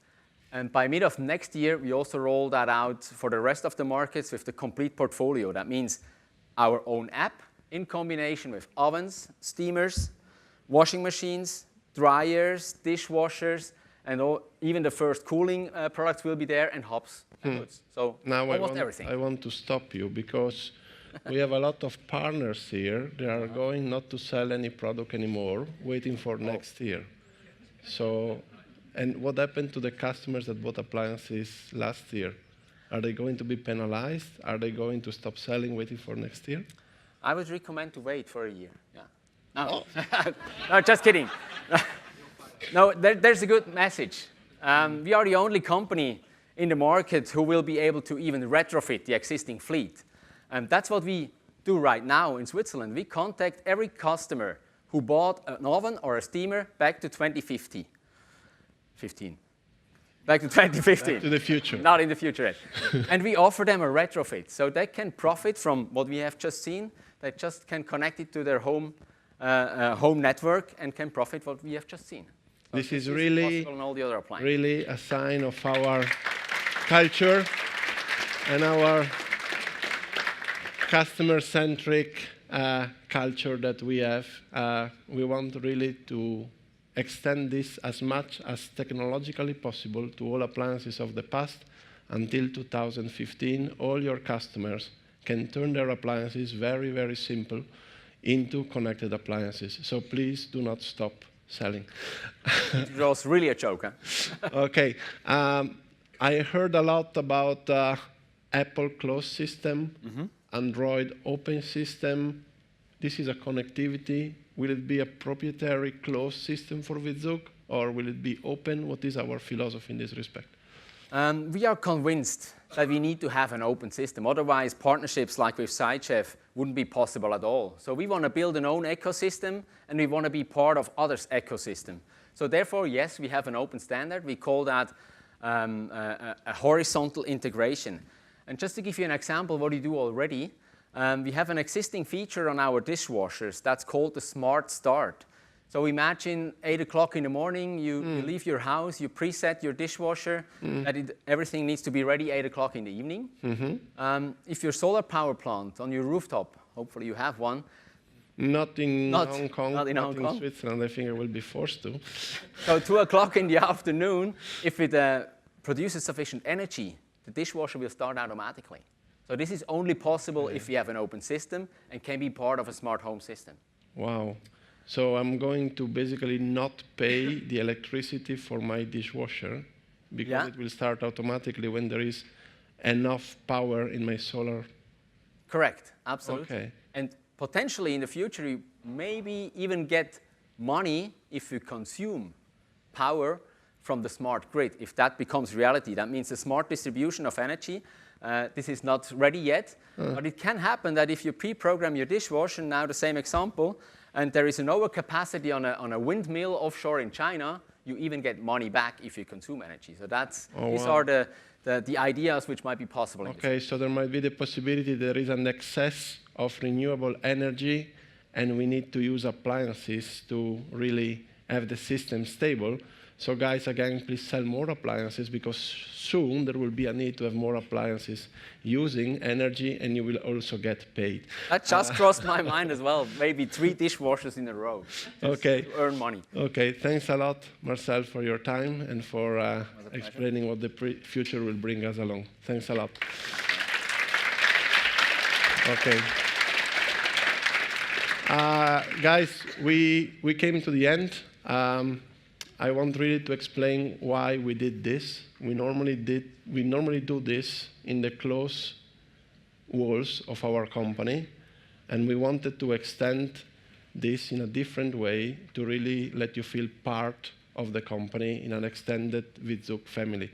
And by mid of next year, we also roll that out for the rest of the markets with the complete portfolio. That means our own app in combination with ovens, steamers, washing machines, dryers, dishwashers, and even the first cooling products will be there, and hobs and hoods. So now almost everything. I want to stop you because we have a lot of partners here. They are going not to sell any product anymore, waiting for next year. So, and what happened to the customers that bought appliances last year? Are they going to be penalized? Are they going to stop selling, waiting for next year? I would recommend to wait for a year. Yeah. No, no, just kidding. No, there's a good message. We are the only company in the market who will be able to even retrofit the existing fleet. And that's what we do right now in Switzerland. We contact every customer who bought an oven or a steamer back to 2015. Back to 2015. Back to the future. Not in the future yet. And we offer them a retrofit. So they can profit from what we have just seen. They just can connect it to their home network and can profit what we have just seen. So this is really a sign of our culture and our customer-centric culture that we have. We want really to extend this as much as technologically possible to all appliances of the past. Until 2015, all your customers can turn their appliances very, very simple into connected appliances. So please do not stop selling. It was really a joke, huh? Okay. I heard a lot about Apple closed system, Android open system. This is a connectivity. Will it be a proprietary closed system for V-ZUG, or will it be open? What is our philosophy in this respect? We are convinced that we need to have an open system. Otherwise, partnerships like with SideChef wouldn't be possible at all. So we want to build an own ecosystem, and we want to be part of others' ecosystem. So therefore, yes, we have an open standard. We call that a horizontal integration. And just to give you an example of what we do already, we have an existing feature on our dishwashers that's called the Smart Start. So imagine 8 o'clock in the morning, you leave your house, you preset your dishwasher, that everything needs to be ready 8 o'clock in the evening. If your solar power plant on your rooftop, hopefully you have one. Not in Hong Kong, not in Hong Kong. Switzerland, I think I will be forced to. So 2 o'clock in the afternoon, if it produces sufficient energy, the dishwasher will start automatically. So this is only possible if we have an open system and can be part of a smart home system. Wow. So I'm going to basically not pay the electricity for my dishwasher because it will start automatically when there is enough power in my solar. Correct, absolutely. Okay. And potentially in the future, you maybe even get money if you consume power from the smart grid. If that becomes reality, that means a smart distribution of energy. This is not ready yet, but it can happen that if you pre-program your dishwasher, now the same example, and there is an overcapacity on a windmill offshore in China, you even get money back if you consume energy. So that's, these are the ideas which might be possible. Okay, so there might be the possibility there is an excess of renewable energy and we need to use appliances to really have the system stable. So guys, again, please sell more appliances because soon there will be a need to have more appliances using energy and you will also get paid. That just crossed my mind as well. Maybe 3 dishwashers in a row to earn money. Okay, thanks a lot, Marcel, for your time and for explaining what the future will bring us along. Thanks a lot. Okay. Guys, we came to the end. I want really to explain why we did this. We normally do this in the closed walls of our company, and we wanted to extend this in a different way to really let you feel part of the company in an extended V-ZUG family.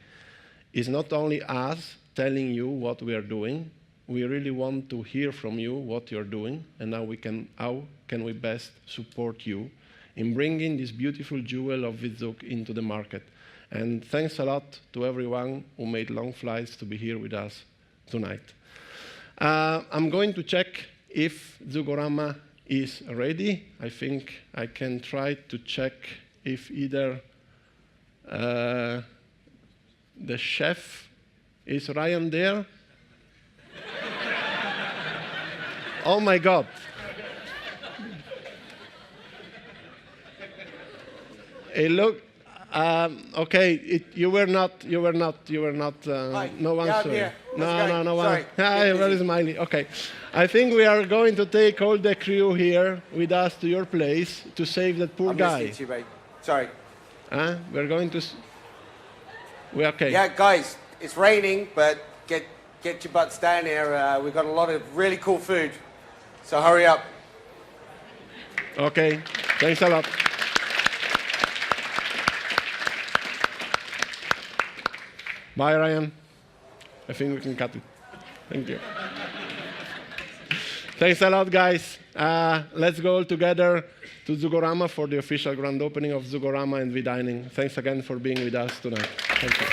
It's not only us telling you what we are doing. We really want to hear from you what you're doing, and how can we best support you in bringing this beautiful jewel of V-ZUG into the market. And thanks a lot to everyone who made long flights to be here with us tonight. I'm going to check if ZUGORAMA is ready. I think I can try to check if either the chef, is Ryan there? Oh my God. Hey, look, okay, you were not, Hi. no one, Yeah, sorry. here. No one. Sorry. Hi, very smiley, okay. I think we are going to take all the crew here with us to your place to save that poor guy. You, mate. Sorry. We're going to, we're okay. Yeah, guys, it's raining, but get your butts down here. We've got a lot of really cool food, so hurry up. Okay, thanks a lot. Bye, Ryan. I think we can cut it. Thank you. Thanks a lot, guys. Let's go all together to ZUGORAMA for the official grand opening of ZUGORAMA and V-Dining. Thanks again for being with us tonight. Thank you.